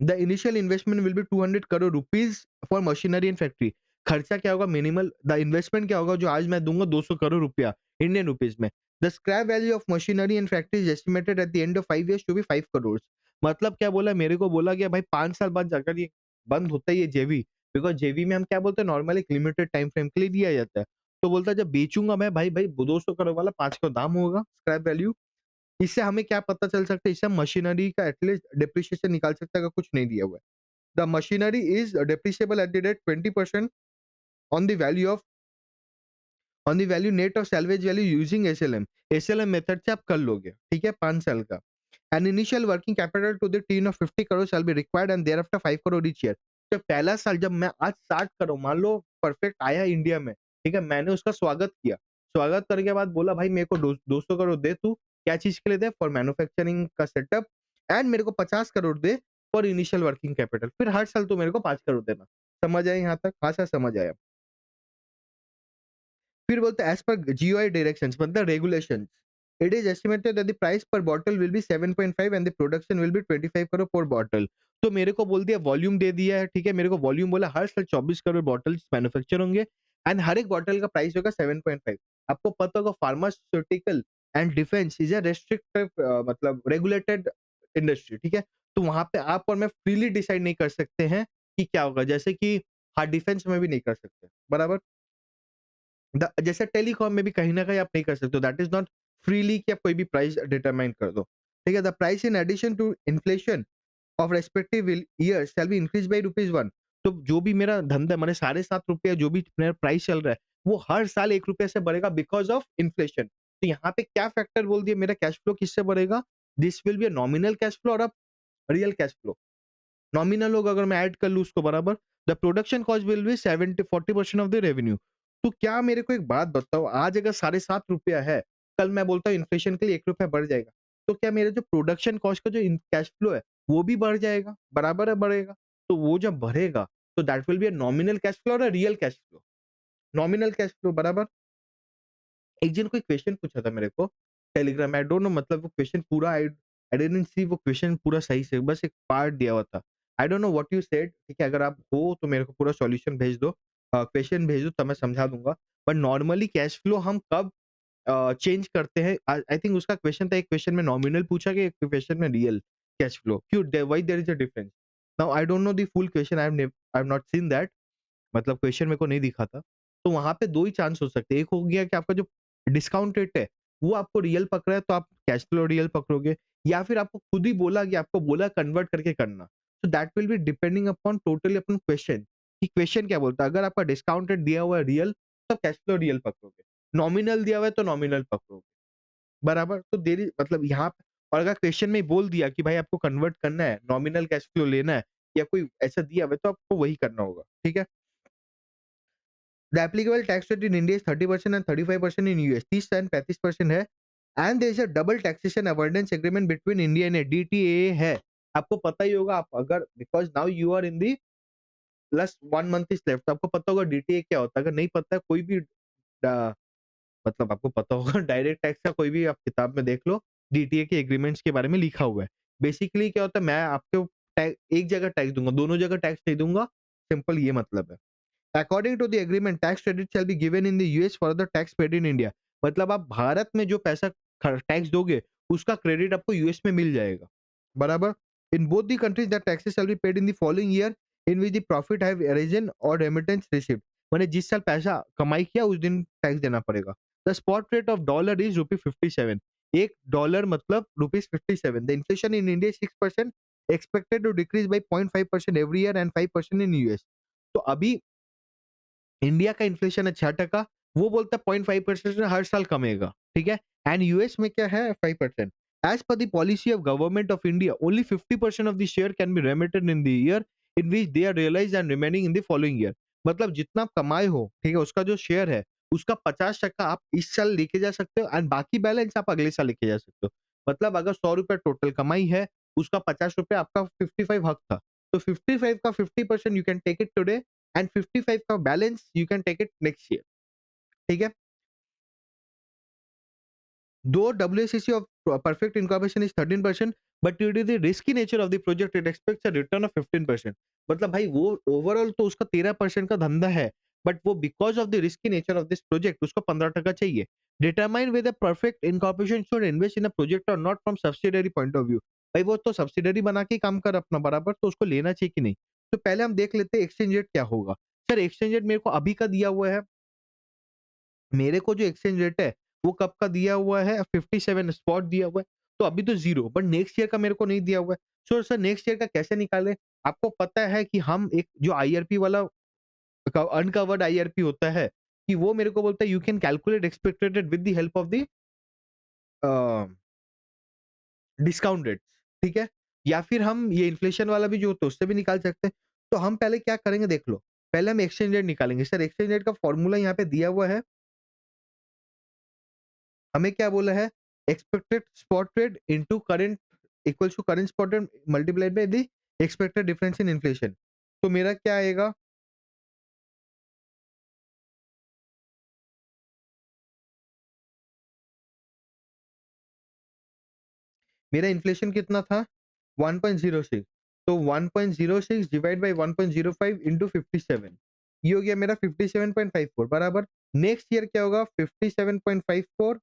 [SPEAKER 1] The initial investment will be 200 crore rupees for machinery and factory. खर्चा क्या होगा मिनिमल, द इन्वेस्टमेंट क्या होगा जो आज मैं दूंगा 200 करोड़ रुपया इंडियन रुपीज में। The scrap value of machinery and factory is estimated at the end of 5 years to be 5 crore. मतलब क्या बोला, मेरे को बोला गया भाई 5 साल बाद जाकर ये बंद होता है ये जेवी, बिकॉज जेवी में हम क्या बोलते हैं, नॉर्मली एक लिमिटेड टाइम फ्रेम के लिए दिया जाता है। तो बोलता है जब बेचूंगा मैं, भाई भाई 200 करोड़ वाला 5 का दाम होगा स्क्रैप वैल्यू। इससे हमें क्या पता चल सकता है, इससे हम मशीनरी का एटलीस्ट डिप्रिसिएशन निकाल सकते हैं अगर कुछ नहीं दिया हुआ है। The machinery is depreciable at the rate 20% on the value of on the value net of salvage value using SLM। SLM method से आप कर लोगे, ठीक है? 5 साल का। An initial working capital to the tune of 50 crore shall be required and thereafter 5 crore each year। तो पहला साल जब मैं आज स्टार्ट करूँ, मान लो परफेक्ट आया इंडिया में, ठीक है? मैंने उसका स्वागत किया, स्वागत करने के बाद बोला भाई मेरे को 200 करोड़ दे तू, क्या चीज के लिए दे? फॉर मैन्युफैक्चरिंग का सेटअप, एंड मेरे को 50 करोड़ दे फॉर इनिशियल वर्किंग कैपिटल, फिर हर साल तो मेरे को 5 करोड़ देना। समझ आया यहाँ तक? हाँ सर समझ आया। फिर बोलते हैं एज पर जीओआई डायरेक्शंस मतलब regulations, it is estimated that the price per bottle will be 7.5 and the production will be 25 crore per bottle. तो मेरे को बोल दिया वॉल्यूम दे दिया है, ठीक है? मेरे को वॉल्यूम बोला हर साल 24 करोड़ बॉटल्स मैन्युफैक्चर होंगे एंड हर एक बॉटल का प्राइस होगा 7.5। आपको पता होगा pharmaceutical and defence is a restrictive मतलब रेगुलेटेड इंडस्ट्री, ठीक है? तो वहां पे आप और मैं फ्रीली डिसाइड नहीं कर सकते हैं कि क्या होगा। जैसे कि हाँ, डिफेंस में भी नहीं कर सकते, बराबर? जैसे टेलीकॉम में भी कहीं न कहीं आप नहीं कर सकते हो, दैट इज़ नॉट फ्रीली कि आप कोई भी प्राइस डिटरमाइन कर दो, ठीक है? The price in addition to inflation of respective will year shall be increase by ₹1। तो जो भी मेरा धंधा माने ₹7.5 जो भी मेरा प्राइस चल रहा है, वो हर साल ₹1 से बढ़ेगा बिकॉज़ ऑफ इन्फ्लेशन। तो यहाँ पे क्या फैक्टर बोल दिया, मेरा कैश फ्लो किससे बढ़ेगा? This will be a nominal cash flow और a real cash flow. Nominal होगा अगर मैं ऐड कर लूँ उसको, बराबर। The production cost will be 70 40% of the revenue. तो क्या मेरे को एक बात बताओ, आज अगर ₹7.5 है, कल मैं बोलता हूँ इन्फ्लेशन के लिए ₹1 बढ़ जाएगा। तो क्या मेरा जो प्रोडक्शन कॉस्ट का जो कैश फ्लो है, वो भी बढ़ जाएगा? बराबर है, बढ़ेगा। तो वो जब बढ़ेगा, तो that will be a nominal cash flow और a real cash flow. Nominal cash flow, बराबर। एक जन कोई क्वेश्चन पूछा था मेरे को टेलीग्राम, आई डोंट नो, मतलब वो क्वेश्चन पूरा आई डिडन्ट सी वो क्वेश्चन पूरा सही से, बस एक पार्ट दिया हुआ था। आई don't know what you said, ठीक है? अगर आप हो तो मेरे को पूरा सॉल्यूशन भेज दो, क्वेश्चन भेज दो, तब मैं समझा दूँगा। बट नॉर्मली कैश फ्लो हम कब चेंज करते हैं? आई थिंक उसका क्वेश्चन था, एक क्वेश्चन में नॉमिनल पूछा गया, एक क्वेश्चन में रियल कैश फ्लो। क्यों why there is a difference? Now I don't know the full question, I have not seen that, मतलब क्वेश्चन मेरे को नहीं दिखा था। तो वहाँ पे 2 ही चांस हो सकते हैं। एक हो गया कि आपका जो डिस्काउंट रेट है, वो आपको रियल पक रहा है तो आप कैश फ्लो रियल पकड़ोगे, या फिर आपको खुद ही बोला कि आपको बोला कन्वर्ट करके करना। तो that will be depending upon totally upon question, कि क्वेश्चन क्या बोलता है। अगर आपका डिस्काउंट रेट दिया हुआ है रियल, तो कैश फ्लो रियल पकड़ोगे। नॉमिनल दिया हुआ है तो नॉमिनल पकड़ोगे। बराबर? तो देरी मतलब यहाँ पे, और अगर क्वेश्चन में बोल दिया कि भाई आपको कन्वर्ट करना है, नॉमिनल कैश फ्लो लेना है, या कोई ऐसा दिया हुआ है, तो आपको वही करना होगा। ठीक है? The applicable tax rate in India is 30% and 35% in US. 30 and 35% है, and there is a double taxation avoidance agreement between India and DTA है। आपको पता ही होगा, आप अगर because now you are in the last 1 month is left, तो आपको पता होगा DTA क्या होता है। अगर नहीं पता है, कोई भी मतलब आपको पता होगा डायरेक्ट टैक्स का कोई भी आप किताब में देख लो, डीटीए के एग्रीमेंट्स के बारे में लिखा हुआ है। बेसिकली क्या होता है, मैं आपको एक जगह टैक्स दूँगा, दोनों जगह टैक्स नहीं दूँगा, सिंपल ये मतलब है। According to the agreement tax credit shall be given in the US for the tax paid in India. मतलब आप भारत में जो पैसा टैक्स दोगे, उसका क्रेडिट आपको यूएस में मिल जाएगा, बराबर। In both the countries the taxes shall be paid in the following year in which the profit have arisen और रेमिटेंस रिसीव्ड। मैंने जिस साल पैसा कमाई किया उस दिन टैक्स देना पड़ेगा। The spot rate of dollar is ₹57। एक डॉलर मतलब ₹57। The inflation in India 6%, expected to decrease by 0.5% every year and 5% in US. तो अभी इंडिया का इन्फ्लेशन है 6%, वो बोलता है 0.5% हर साल कमेगा, ठीक है? एंड यूएस में क्या है 5%। As per the policy of government of India, only 50% of the share can be remitted in the year in which they are realised and remaining in the following year. मतलब जितना आप कमाए हो, ठीक है? उसका जो शेयर है, उसका 50% आप इस साल लेके जा सकते हो एंड बाकी बैलेंस आप अगले साल लेके जा सकते हो। मतलब अगर ₹100 टोटल कमाई है, उसका ₹50 आपका 55 हक था। तो 55 का 50% you can take it today and 55 का balance you can take it next year, ठीक है? Though WACC of perfect incorporation is 13%, but due to the risky nature of the project, it expects a return of 15%। मतलब भाई वो overall तो उसका 13% का धंधा है, बट वो because of the risky nature of this project उसको 15% चाहिए। Determine with a perfect incorporation should invest in a project और not from subsidiary point of view. भाई वो तो सब्सिडियरी बना के ही काम कर अपना, बराबर, तो उसको लेना चाहिए कि नहीं? तो पहले हम देख लेते हैं एक्सचेंज रेट क्या होगा। सर एक्सचेंज रेट मेरे को अभी का दिया हुआ है, मेरे को जो एक्सचेंज रेट है, वो कब का दिया हुआ है, 57 स्पॉट दिया हुआ है, तो अभी तो 0, बट नेक्स्ट ईयर का मेरे को नहीं दिया हुआ है। सो सर नेक्स्ट ईयर का कैसे निकालें? आपको पता है कि हम एक जो आईआरपी वाला अनकवर्ड आईआरपी होता है, कि वो मेरे को बोलता है you can calculate expected rate with the help of the a, discount rates, ठीक है? या फिर हम ये इन्फ्लेशन वाला भी जो होता है उससे भी निकाल सकते हैं। तो हम पहले क्या करेंगे देख लो, पहले हम एक्सचेंज रेट निकालेंगे। सर एक्सचेंज रेट का फॉर्मूला यहाँ पे दिया हुआ है, हमें क्या बोला है, expected spot rate into current equals to current spot rate multiplied by the expected difference in inflation. तो मेरा क्या आएगा, मेरा इन्फ्लेशन कितना था 1.06, तो 1.06 डिवाइड बाय 1.05 इनटू 57, ये हो गया मेरा 57.54, बराबर। नेक्स्ट ईयर क्या होगा, 57.54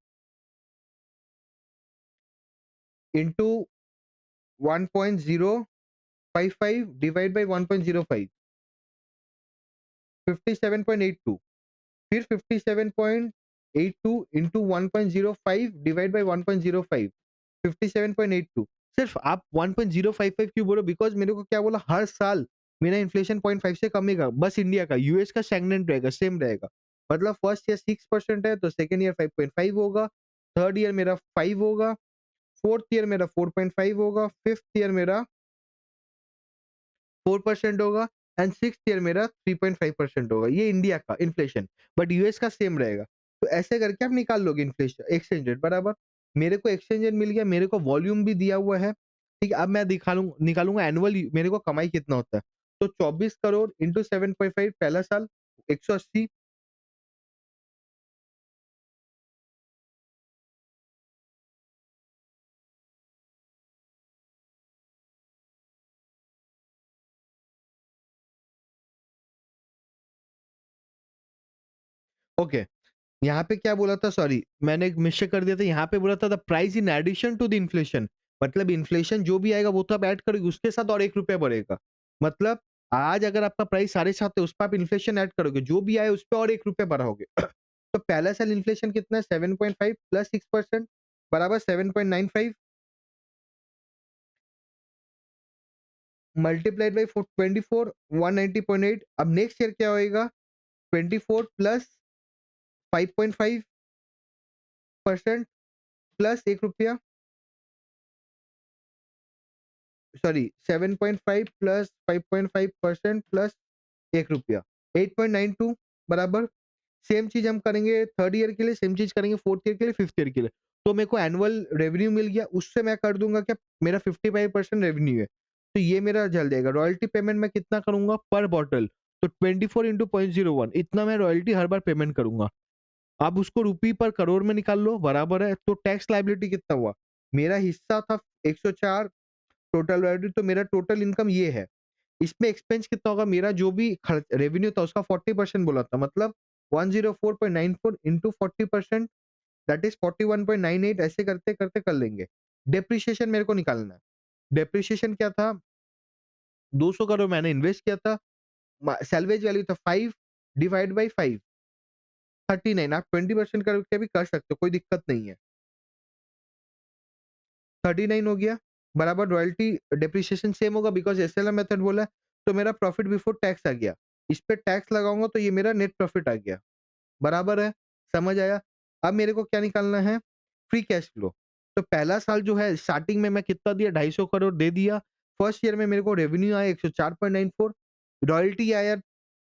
[SPEAKER 1] इनटू 1.055 डिवाइड बाय 1.05, 57.82, फिर 57.82 इंटू 1.05 डिवाइड बाई 1.05, 57.82। सिर्फ आप 1.055 क्यों बोलो? बिकॉज मेरे को क्या बोला, हर साल मेरा इन्फ्लेशन 0.5 से कमेगा, बस इंडिया का, यूएस का स्टैग्नेंट रहेगा, सेम रहेगा। मतलब फर्स्ट ईयर 6% है तो सेकेंड ईयर 5.5 होगा, थर्ड ईयर मेरा 5 होगा, फोर्थ ईयर मेरा 4.5 होगा, फिफ्थ ईयर मेरा 4% होगा एंड सिक्स ईयर मेरा 3.5% होगा। ये इंडिया का इन्फ्लेशन, बट यूएस का सेम रहेगा। तो ऐसे करके आप निकाल लोगे इन्फ्लेशन एक्सचेंज रेट बराबर। मेरे को एक्सचेंज रेट मिल गया, मेरे को वॉल्यूम भी दिया हुआ है, ठीक है। अब मैं निकालूंगा एनुअल मेरे को कमाई कितना होता है। तो 24 करोड़ इंटू 7.5 पहला साल 180, ओके। यहाँ पे क्या बोला था, सॉरी मैंने एक मिस्टेक कर दिया था, यहाँ पे बोला था the price in addition to the inflation. मतलब इन्फ्लेशन जो भी आएगा वो तो आप ऐड करोगे, उसके साथ और 1 रुपया बढ़ेगा। मतलब आज अगर आपका प्राइस 7.5 है, उस पर आप इन्फ्लेशन ऐड करोगे, जो भी आए उस पर और 1 रुपया बढ़ाओगे। तो पहला साल इन्फ्लेशन कितना है, 7.5 प्लस 6% बराबर 7.95 मल्टीप्लाइड बाई 24 190.8। अब नेक्स्ट ईयर क्या होएगा, 24 प्लस 5.5% प्लस 1 रुपया, सॉरी 7.5 प्लस 5.5% प्लस 1 रुपया, 8.92 बराबर। सेम चीज हम करेंगे थर्ड ईयर के लिए, सेम चीज करेंगे फोर्थ ईयर के लिए, फिफ्थ ईयर के लिए। तो मेरे को एनुअल रेवेन्यू मिल गया, उससे मैं कर दूंगा क्या, मेरा 55% रेवेन्यू है, तो ये मेरा जल जाएगा। रॉयल्टी पेमेंट मैं कितना करूंगा पर बॉटल, तो 24 इंटू 0.01 इतना मैं रॉयल्टी हर बार पेमेंट करूंगा। आप उसको रुपी पर करोड़ में निकाल लो, बराबर है। तो टैक्स लाइबिलिटी कितना हुआ, मेरा हिस्सा था 104 टोटल वैल्यू, तो मेरा टोटल इनकम ये है। इसमें एक्सपेंस कितना होगा, मेरा जो भी खर्च रेवेन्यू था उसका 40% बोला था, मतलब 104.94 इंटू 40%, दैट इज 41.98। ऐसे करते करते कर लेंगे। डेप्रिसिएशन मेरे को निकालना है। डेप्रिसिएशन क्या था, 200 करोड़ मैंने इन्वेस्ट किया था, सैलवेज वैल्यू था 5 डिवाइड बाई 5, 39। आप 20% करके भी कर सकते हो, कोई दिक्कत नहीं है। 39 हो गया बराबर। रॉयल्टी डेप्रिसिएशन सेम होगा बिकॉज एसएलआर मेथड बोला है। तो मेरा प्रॉफिट बिफोर टैक्स आ गया, इस पे टैक्स लगाऊंगा तो ये मेरा नेट प्रॉफिट आ गया, बराबर है। समझ आया। अब मेरे को क्या निकालना है, फ्री कैश फ्लो। तो पहला साल जो है स्टार्टिंग में मैं कितना दिया, 250 करोड़ दे दिया। फर्स्ट ईयर में मेरे को रेवेन्यू आया 104.94, रॉयल्टी आया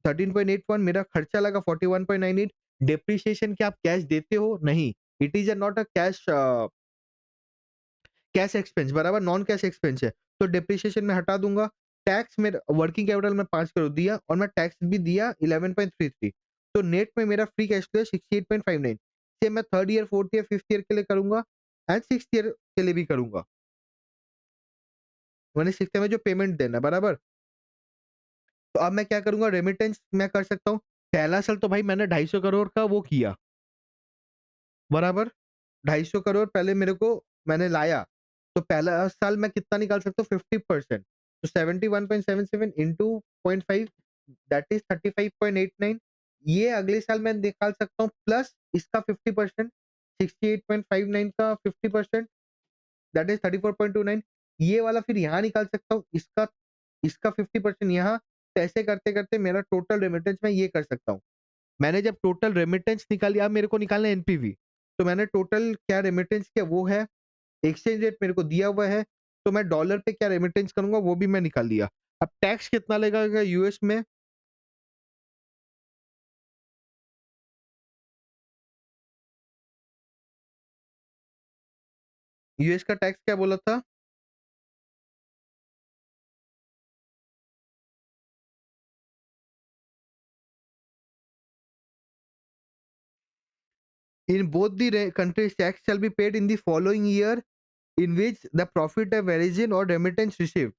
[SPEAKER 1] 13.81, मेरा खर्चा लगा 41.98। डेप्रिसिएशन क्या आप कैश देते हो, नहीं, it is not a cash cash expense बराबर, नॉन कैश एक्सपेंस है। तो डेप्रिसिएशन में हटा दूंगा। टैक्स में वर्किंग कैपिटल में 5 करोड़ दिया और मैं टैक्स भी दिया 11.33। तो नेट में मेरा फ्री कैश फ्लो 68.59। सेम मैं third year fourth year fifth year के लिए करूंगा एंड सिक्स ईयर के लिए भी करूंगा। मैंने सिक्स ईयर में जो पेमेंट देना बराबर। तो अब मैं क्या करूंगा, रेमिटेंस मैं कर सकता हूँ। पहला साल तो भाई मैंने 250 करोड़ का वो किया बराबर, 250 करोड़ पहले मेरे को मैंने लाया। तो पहला साल मैं कितना निकाल सकता हूँ, 50%। तो 71.77 इंटू 0.5 दैट इज 35.89। ये अगले साल मैं निकाल सकता हूँ प्लस इसका 50%, 68.59 का 50% दैट इज 34.29। ये वाला फिर यहाँ निकाल सकता हूँ, इसका इसका 50% यहाँ। तो ऐसे करते करते मेरा टोटल रेमिटेंस मैं ये कर सकता हूँ। मैंने जब टोटल रेमिटेंस निकाली, अब मेरे को निकालना है एनपीवी। तो मैंने टोटल क्या रेमिटेंस किया वो है, एक्सचेंज रेट मेरे को दिया हुआ है, तो मैं डॉलर पे क्या रेमिटेंस करूंगा वो भी मैं निकाल लिया। अब टैक्स कितना लगेगा यूएस में, यूएस का टैक्स क्या बोला था, in both the countries tax shall be paid in the following year in which the profit है वेरिजन और रेमिटेंस रिसीव।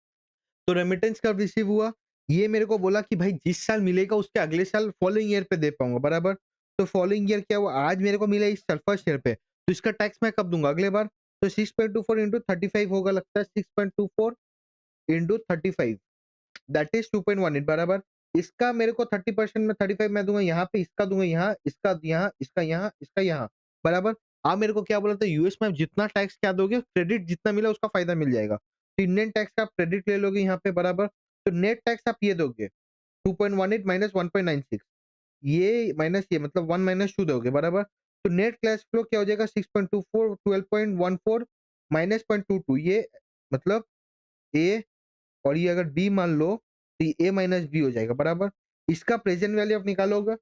[SPEAKER 1] तो रेमिटेंस कब रिसीव हुआ, ये मेरे को बोला कि भाई जिस साल मिलेगा उसके अगले साल फॉलोइंग ईयर पे दे पाऊंगा बराबर। तो फॉलोइंग ईयर क्या हुआ, आज मेरे को मिला इस साल फर्स्ट ईयर पे, तो इसका टैक्स मैं कब दूंगा, अगले बार। तो 6.24 इंटू 35 होगा लगता है, 6.24 इंटू 35 दैट इज 2.18 बराबर। इसका मेरे को 30% में 35 मैं दूँगा यहाँ पे, इसका दूँगा यहाँ, इसका यहाँ, इसका यहाँ, इसका यहाँ, बराबर? आप मेरे को क्या बोला था यूएस में आप जितना टैक्स क्या दोगे, क्रेडिट जितना मिला उसका फ़ायदा मिल जाएगा। तो इंडियन टैक्स का आप क्रेडिट ले लोगे यहाँ पे बराबर, तो नेट टैक्स आप ये दोगे 2.18 माइनस 1.96 ये माइनस ये मतलब 1 माइनस 2 दोगे बराबर? तो नेट कैश फ्लो क्या हो जाएगा 6.24 12.14 माइनस 0.22 ये मतलब ए और ये अगर बी मान लो तो ये ए माइनस बी हो जाएगा बराबर? इसका प्रेजेंट वैल्यू आप निकालोगे,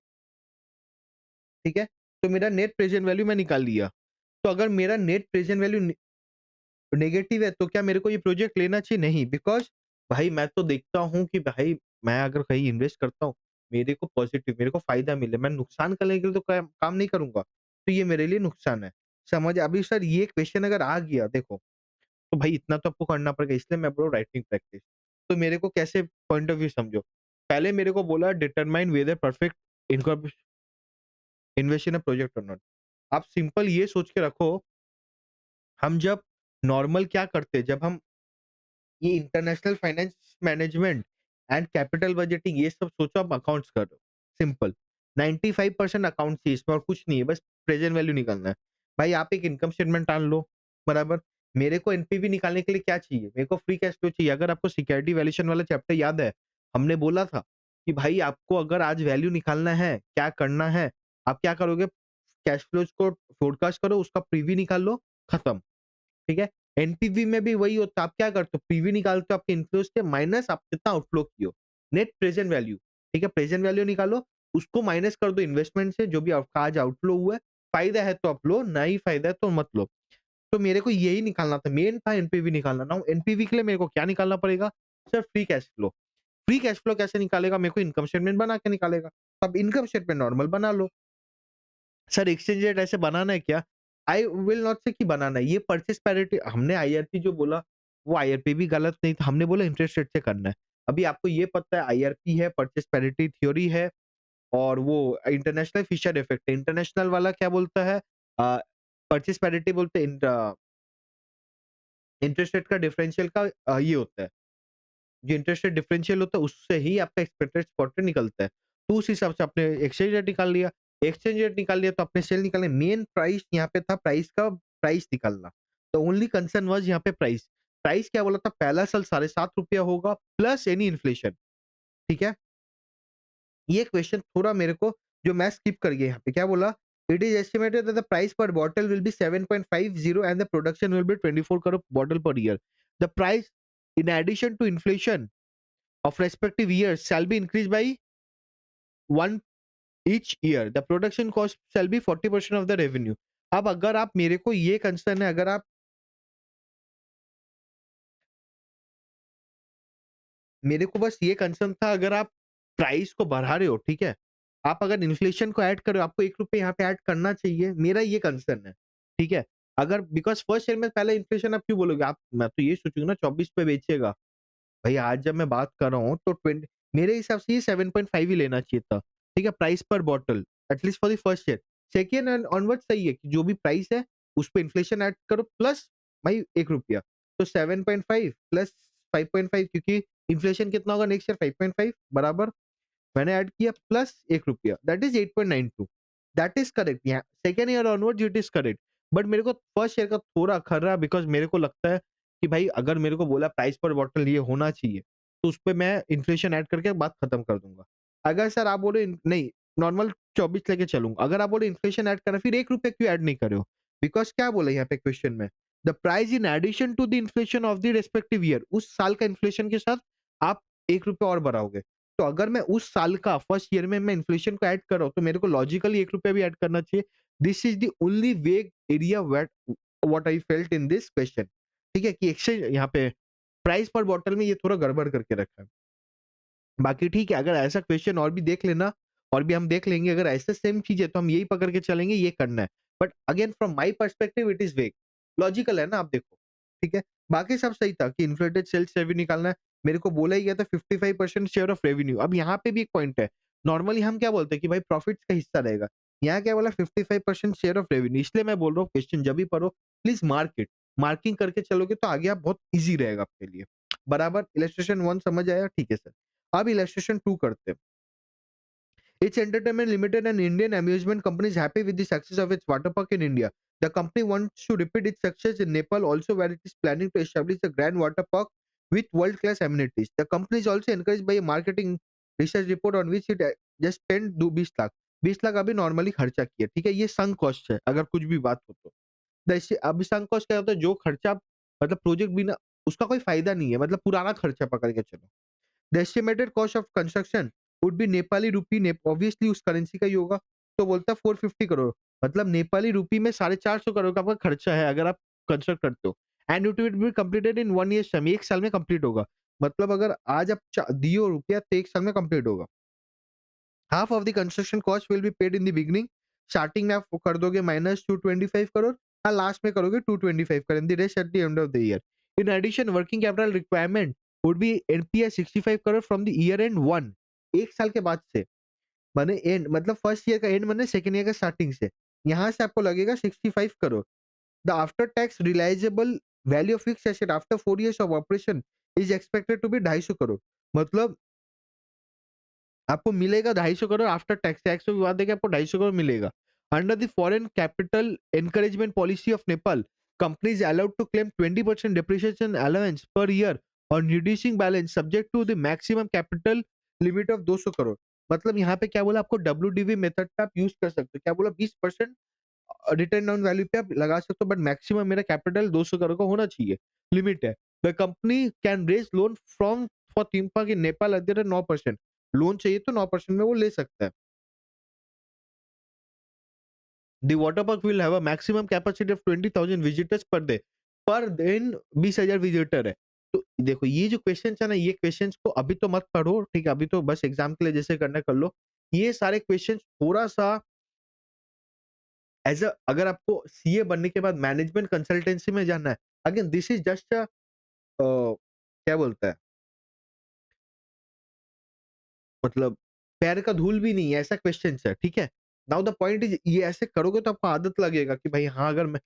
[SPEAKER 1] ठीक है? तो मेरा नेट प्रेजेंट वैल्यू मैं निकाल लिया। तो अगर मेरा नेट प्रेजेंट वैल्यू नेगेटिव है तो क्या मेरे को ये प्रोजेक्ट लेना चाहिए? नहीं, बिकॉज़ भाई मैं तो देखता हूँ कि भाई मैं अगर कहीं इन्वेस्ट करता हूँ, मेरे को पॉजिटिव मेरे को फ़ायदा मिले, मैं नुकसान करने के लिए तो काम नहीं करूँगा, तो ये मेरे लिए नुकसान है। समझ अभी सर ये क्वेश्चन अगर आ गया देखो, तो भाई इतना तो आपको करना पड़ेगा इसलिए मैं बोल रहा हूँ राइटिंग प्रैक्टिस। तो मेरे को कैसे पॉइंट ऑफ व्यू समझो, पहले मेरे को बोला determine whether perfect income invest in a project और नॉट। आप सिंपल ये सोच के रखो, हम जब नॉर्मल क्या करते, जब हम ये international finance management and capital budgeting ये सब सोचो आप अकाउंट्स करो सिंपल 95% अकाउंट्स ही इसमें और कुछ नहीं है बस प्रेजेंट वैल्यू निकालना है भाई आप एक इनकम स्टेटमेंट डाल लो बराबर मेरे को एनपीवी निकालने के लिए क्या चाहिए मेरे को फ्री कैश फ्लो चाहिए अगर आपको सिक्योरिटी वैल्यूएशन वाला चैप्टर याद है हमने बोला था कि भाई आपको अगर आज वैल्यू निकालना है क्या करना है आप क्या करोगे कैश फ्लोज को फोरकास्ट करो उसका प्रीव्यू निकाल लो खत्म ठीक है? एनपीवी में भी वही होता है, आप क्या करते हो? पीवी निकालते हो आपके इनफ्लोज से माइनस आप कितना आउटफ्लो किए हो। नेट प्रेजेंट वैल्यू, ठीक है? प्रेजेंट वैल्यू निकालो, उसको माइनस कर दो इन्वेस्टमेंट से जो भी आपका आज आउटफ्लो हुआ है। फायदा है तो आप लो, नहीं फायदा है तो मत लो। तो मेरे को यही निकालना था, मेन था एनपीवी निकालना। नाउ एनपीवी के लिए मेरे को क्या निकालना पड़ेगा? Sir free cash flow. Free cash flow कैसे निकालेगा? मेरे को इनकम स्टेटमेंट बना के निकालेगा। तो अब इनकम स्टेटमेंट नॉर्मल बना लो। सर एक्सचेंज रेट ऐसे बनाना है क्या? आई विल नॉट से कि बनाना है। ये परचेज़ पैरिटी हमने आईआरपी जो बोला, वो आईआरपी भी गलत नहीं था। हमने बोला इंटरेस्ट रेट से करना है। अभी आपको ये पता है आईआरपी है, परचेज़ पैरिटी थ्योरी है और वो इंटरनेशनल फिशर इफेक्ट है। इंटरनेशनल वाला क्या बोलता है परचेज़ पैरिटी बोलते हैं इंटरेस्ट रेट का डिफरेंशियल का ये होता है। जो इंटरेस्ट रेट डिफरेंशियल होता है उससे ही आपका एक्सपेक्टेड स्पॉट रेट निकलता है। तो उस हिसाब से आपने एक्सचेंज रेट निकाल लिया। एक्सचेंज रेट निकाल लिया तो आपने सेल निकालने मेन प्राइस यहाँ पे था प्राइस का प्राइस निकालना। तो ओनली कंसर्न वाज़ यहाँ पे प्राइस। प्राइस क्या बोला था पहला साल ₹7.5 होगा प्लस एनी इन्फ्लेशन, ठीक है? ये क्वेश्चन थोड़ा मेरे को जो मैं स्किप कर गया यहाँ पे क्या बोला? It is estimated that the price per bottle will be 7.50 and the production will be 24 crore bottle per year. The price in addition to inflation of respective years shall be increased by one each year. The production cost shall be 40% of the revenue. अब अगर आप मेरे को ये concern है अगर आप मेरे को बस ये कंसर्न था अगर आप प्राइस को बढ़ा रहे हो ठीक है आप अगर इन्फ्लेशन को ऐड कर रहे हो आपको ₹1 यहाँ पे ऐड करना चाहिए मेरा ये कंसर्न है ठीक है अगर बिकॉज फर्स्ट ईयर में पहले इन्फ्लेशन आप क्यों बोलोगे आप मैं तो ये सोचूंगा ना 24 पे बेचेगा भाई आज जब मैं बात कर रहा हूँ तो 20 मेरे हिसाब से ये 7.5 ही लेना चाहिए था ठीक है price per bottle at least for the first year second and onward सही है कि जो भी प्राइस है उस पर इन्फ्लेशन ऐड करो प्लस भाई ₹1 तो 7.5 प्लस 5.5 क्योंकि इन्फ्लेशन कितना होगा नेक्स्ट ईयर 5.5 बराबर मैंने ऐड किया plus ₹1 that is 8.92 that is correct यहाँ second year onward it is correct but मेरे को फर्स्ट ईयर का थोड़ा खर्रा बिकॉज मेरे को लगता है कि भाई अगर मेरे को बोला प्राइस पर बॉटल ये होना चाहिए तो उस पे मैं इन्फ्लेशन ऐड करके बात खत्म कर दूंगा अगर सर आप बोले नहीं नॉर्मल 24 लेके चलूंगा अगर आप बोले इन्फ्लेशन ऐड करना फिर ₹1 क्यों ऐड नहीं करे हो बिकॉज क्या बोला यहाँ पे क्वेश्चन में the price in addition to the inflation of the respective year उस साल का इन्फ्लेशन के साथ आप ₹1 और बढ़ाओगे तो अगर मैं उस साल का फर्स्ट ईयर में मैं इन्फ्लेशन को ऐड कर रहा हूँ तो मेरे को लॉजिकली ₹1 भी ऐड करना चाहिए दिस इज द ओनली वेग area what I felt in this question ठीक है कि एक्सचेंज यहाँ पे प्राइस पर बॉटल में ये थोड़ा गड़बड़ करके रखा है बाकी ठीक है अगर ऐसा क्वेश्चन और भी देख लेना और भी हम देख लेंगे अगर ऐसे सेम चीज है तो हम यही पकड़ के चलेंगे ये करना है but again from my perspective it is वेग लॉजिकल है ना आप देखो ठीक है बाकी सब सही था कि इन्फ्लेटेड सेल्स रेवेन्यू निकालना है मेरे को बोला ही गया था 55% शेयर ऑफ रेवेन्यू अब यहाँ पे भी एक पॉइंट है नॉर्मली हम क्या बोलते हैं कि भाई प्रॉफिट्स का हिस्सा रहेगा यहाँ क्या बोला 55% शेयर ऑफ रेवेन्यू इसलिए मैं बोल रहा हूँ क्वेश्चन जब भी पढ़ो प्लीज मार्किंग करके चलोगे तो आगे आप बहुत ईजी रहेगा आपके लिए बराबर इलेस्ट्रेशन वन समझ आया ठीक है सर अब इलस्ट्रेशन 2 करते हैं। It's Entertainment Limited, an Indian amusement company, is happy with the success of its water park in India. The company wants to repeat its success in Nepal also, where it is planning to establish a grand water park with world-class amenities. The company is also encouraged by a marketing research report on which it just spent 20 lakh 20 lakh अभी normally खर्चा किया, ठीक है, ये sunk cost है अगर कुछ भी बात हो तो। जैसे अभी संक कॉस्ट क्या होता है, जो खर्चा मतलब प्रोजेक्ट बिना उसका कोई फायदा नहीं है, मतलब पुराना खर्चा पकड़ के चलो। The estimated cost of construction would be Nepali रूपी, ऑब्वियसली उस करेंसी का ही होगा, तो बोलता है 450 करोड़, मतलब नेपाली रूपी में 450 करोड़ का आपका खर्चा है अगर आप कंस्ट्रक्ट करते हो। And it will be completed in 1 year time, 1 साल में कंप्लीट होगा। मतलब अगर आज आप दियो रुपया तो 1 साल में कंप्लीट होगा। Half of the construction cost will be paid in the beginning, starting में आप कर दोगे माइनस 225 करोड़ और लास्ट में करोगे 225 crore, the rest at the end of the year. In addition working capital requirement would be NPR 65 crore from the year end 1, 1 साल के बाद से, माने एंड मतलब फर्स्ट ईयर का एंड माने सेकंड ईयर का स्टार्टिंग से, यहाँ से आपको लगेगा 65 crore. The after tax realisable value of fixed asset after 4 years of operation is expected to be 250 crore, मतलब आपको मिलेगा 250 करोड़ आफ्टर टैक्स, टैक्स के बाद देखिए आपको 250 करोड़ मिलेगा। Under the foreign capital encouragement policy of Nepal, company is allowed to claim 20% depreciation allowance per year और reducing balance subject to the maximum capital limit of 200 crore. मतलब यहाँ पे क्या बोला आपको, डब्ल्यूडीवी मेथड पे आप यूज कर सकते हो, क्या बोला 20% रिटर्न ऑन वैल्यू पे आप लगा सकते हो, बट मैक्सिमम मेरा कैपिटल 200 करोड़ का होना चाहिए, लिमिट है। The company can raise loan from for theme park in Nepal at the rate 9%, loan चाहिए तो 9% में वो ले सकता है। The water park will have a maximum capacity of 20,000 visitors per day, पर दिन 20,000 विजिटर है। तो देखो ये जो क्वेश्चन है ना, ये क्वेश्चन को अभी तो मत पढ़ो, ठीक है, अभी तो बस एग्जाम के लिए जैसे करना कर लो। ये सारे क्वेश्चन थोड़ा सा एज अ, अगर आपको सीए बनने के बाद मैनेजमेंट कंसल्टेंसी में जाना है, again this is just a क्या बोलता है, मतलब पैर का धूल भी नहीं है, ऐसा क्वेश्चन है, ठीक है। नाउ द पॉइंट इज, ये ऐसे करोगे तो आपको आदत लगेगा कि भाई हाँ, अगर मैं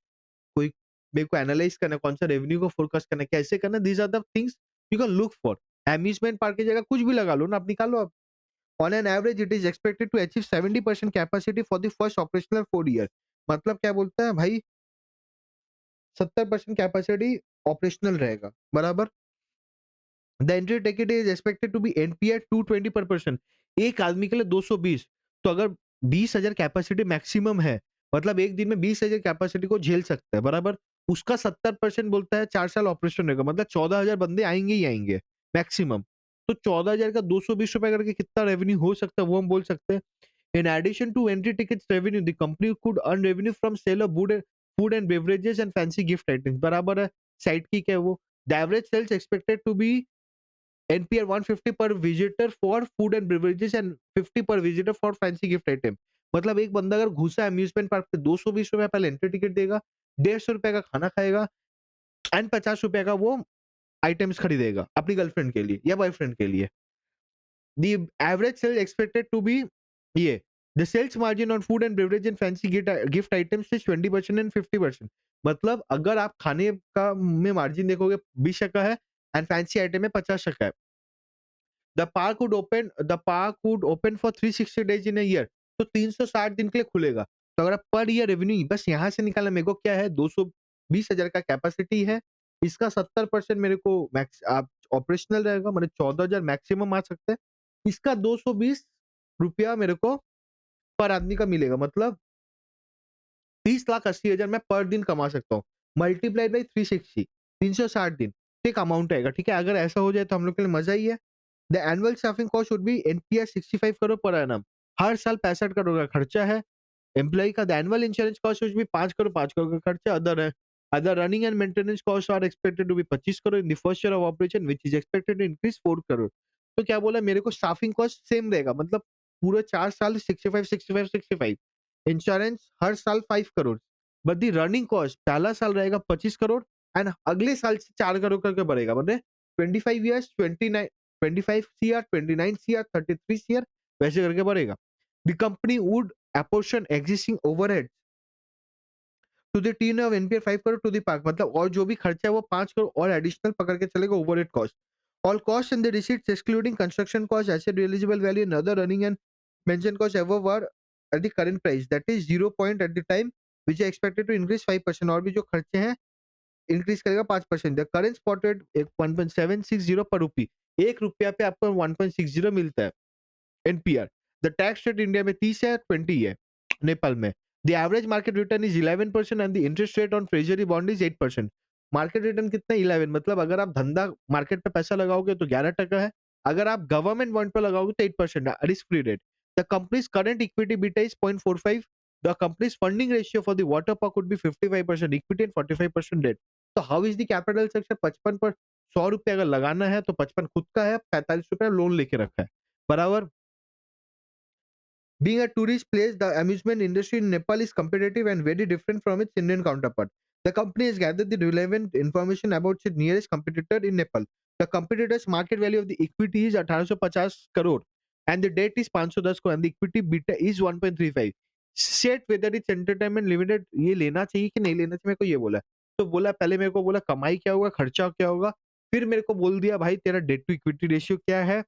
[SPEAKER 1] कोई मेरे को एनालाइज करना है, कौन सा रेवेन्यू को फोरकास्ट करना है, कैसे करना है, these are the things you can look for. Amusement park की जगह कुछ भी लगा लो ना, आप निकालो आप। On an average it is expected to achieve 70% capacity for the first operational 4 year, मतलब क्या बोलता है भाई, 70% कैपेसिटी ऑपरेशनल रहेगा, बराबर। The entry ticket is expected to be NPR 220 per person, एक आदमी के लिए 220। तो अगर 20,000 कैपेसिटी मैक्सिमम है, मतलब एक दिन में 20,000 कैपेसिटी को झेल सकता है, बराबर। उसका 70% बोलता है 4 साल ऑपरेशन रहेगा, मतलब 14,000 बंदे आएंगे ही आएंगे मैक्सिमम। तो 14,000 का 220 रुपए करके कितना रेवेन्यू हो सकता है वो हम बोल सकते हैं। In addition to entry tickets revenue, the company could earn revenue from sale of food and beverages and fancy gift items. बराबर है, साइड की क्या है वो। The average sales expected to be NPR 150 per visitor for food and beverages and 50 per visitor for fancy gift item। मतलब एक बंदा अगर घुसा अम्यूजमेंट पार्क पे 220 रुपए पहले एंट्री टिकट देगा, 150 रुपए का खाना खाएगा एंड 50 रुपए का वो आइटम्स खरीदेगा अपनी गर्लफ्रेंड के लिए या बॉयफ्रेंड के लिए। The average sale expected to be ये the sales margin on food and beverage and fancy gift items is 20% and 50%। मतलब अगर आप खाने का में मार्जिन देखोगे 20 का है एंड फैंसी आइटम में 50 का है। The park would open for 360 days in a year, तो 360 दिन के लिए खुलेगा। तो अगर आप पर ईयर रेवेन्यू बस यहाँ से निकालना, मेरे को क्या है, 220,000 का कैपेसिटी है, इसका 70% मेरे को मैक्स आप ऑपरेशनल रहेगा, मतलब 14,000 मैक्सिमम आ सकता है। इसका 220 रुपया मेरे को पर आदमी का मिलेगा, मतलब 30,80,000 मैं पर दिन कमा सकता हूँ। मल्टीप्लाइड बाई 360, 360 दिन, तो एक अमाउंट आएगा, ठीक है। अगर ऐसा हो जाए तो हम लोग के लिए मजा ही है। The annual staffing cost would be NPR 65 crore per annum, हर साल 65 करोड़ का खर्चा है। एम्प्लॉय का the annual insurance cost would be 5 crore का खर्चा। Other running and maintenance cost are expected to be 25 crore in the first year of operation which is expected to increase 4 crore. तो क्या बोला, मेरे को स्टाफिंग कॉस्ट सेम रहेगा, मतलब पूरे 4 साल 65 65 65। इंश्योरेंस हर साल 5 crore, but the running cost पहला साल रहेगा 25 करोड़ एंड अगले साल से 4 करोड़ करके बढ़ेगा, मतलब 25 इयर्स 29 25 सीआर 29 सीआर 33 सीआर वैसे करके बढ़ेगा। The company would apportion existing overhead to the tune of NPR 5 crore to the park, मतलब और जो भी खर्चा है वो 5 करोड़ और एडिशनल पकड़ के चलेगा overhead cost. All costs and the receipts excluding construction cost, asset realizable value, and other running and mentioned costs above are at the current price, that is 0 point at the time, which is expected to increase 5%. और भी जो खर्चे हैं increase करेगा 5%. The current spot rate 1.760 पर रुपी, ₹1 पे आपको 1.60 मिलता है NPR. The tax rate India में 30 है, 20 है नेपाल में. The average market return is 11% and the interest rate on treasury bond is 8%. Market return कितना 11, मतलब अगर आप धंधा मार्केट पे पैसा लगाओगे तो 11% है, अगर आप गवर्नमेंट बॉन्ड पे लगाओगे तो 8% है risk free rate. The companies current equity beta is 0.45. The companies funding ratio for the water park would be 55% equity and 45% debt. तो how is the capital structure? 55 per ₹100 अगर लगाना है तो 55 खुद का है, ₹45 लोन लेके रखा है, बराबर. Being a tourist place, the amusement industry in Nepal is competitive and very different from its Indian counterpart. The company has gathered the relevant information about its nearest competitor in Nepal. The competitor's market value of the equity is 1850 crore and the debt is 510 crore and the equity beta is 1.35. Set whether it's entertainment limited ये लेना चाहिए कि नहीं लेना चाहिए, मेरे को ये बोला. तो बोला, पहले मेरे को बोला कमाई क्या होगा, खर्चा क्या होगा, फिर मेरे को बोल दिया भाई तेरा डेट टू इक्विटी रेशियो क्या है,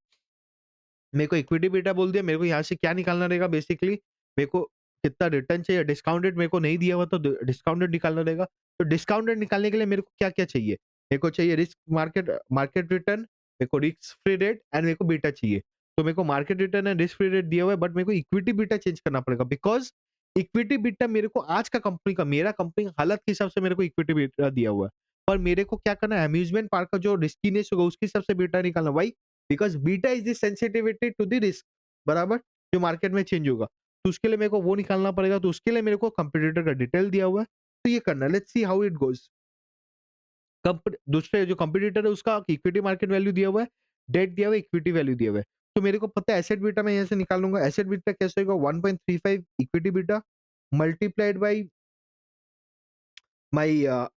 [SPEAKER 1] मेरे को इक्विटी बीटा बोल दिया, मेरे को यहाँ से क्या निकालना रहेगा बेसिकली, मेरे को कितना रिटर्न चाहिए, डिस्काउंटेड मेरे को नहीं दिया हुआ तो डिस्काउंटेड निकालना रहेगा. तो डिस्काउंटेड निकालने के लिए मेरे को क्या-क्या चाहिए? मेरे को चाहिए रिस्क मार्केट मार्केट रिटर्न, मेरे को रिस्क फ्री रेट एंड मेरे को बीटा चाहिए. तो मेरे को market return and risk free rate दिया हुआ है, बट मेरे को इक्विटी बीटा चेंज करना पड़ेगा बिकॉज़ इक्विटी बीटा मेरे को आज का कंपनी का, मेरा कंपनी का हालत के हिसाब से मेरे को इक्विटी बीटा दिया हुआ है. पर मेरे को क्या करना है, अम्यूज़मेंट पार्क का जो रिस्कीनेस होगा उसके हिसाब से बीटा निकालना. Why? Because beta is the sensitivity to the risk, बराबर? जो मार्केट में चेंज होगा. तो उसके लिए मेरे को वो निकालना पड़ेगा, तो उसके लिए मेरे को कंपटीटर का डिटेल दिया हुआ है, तो ये करना है. Let's see how it goes. दूसरे जो कंपटीटर है उसका इक्विटी मार्केट वैल्यू दिया हुआ है, डेट दिया हुआ है, इक्विटी वैल्यू दिया हुआ है. तो मेरे को पता है एसेट बीटा मैं यहाँ से निकाल लूँगा. एसेट बीटा कैसे होगा? 1.35 equity beta multiplied by my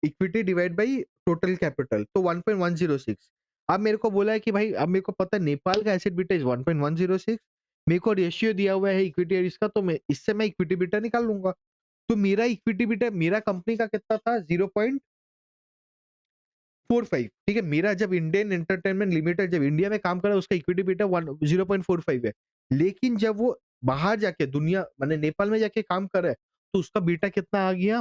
[SPEAKER 1] equity divide by total capital, तो 1.106. अब मेरे को बोला है कि भाई अब मेरे को पता है नेपाल का एसेट बीटा इज 1.106, मेरे को रेशियो दिया हुआ है इक्विटी और इसका, तो मैं इससे मैं इक्विटी बीटा निकाल लूंगा. तो मेरा इक्विटी बीटा मेरा कंपनी का कितना था? 0.45. ठीक है, मेरा जब इंडियन एंटरटेनमेंट लिमिटेड जब इंडिया में काम कर रहा है उसका इक्विटी बीटा 0.45 है, लेकिन जब वो बाहर जाके दुनिया मैंने नेपाल में जाके काम कर रहा है तो उसका बीटा कितना आ गया?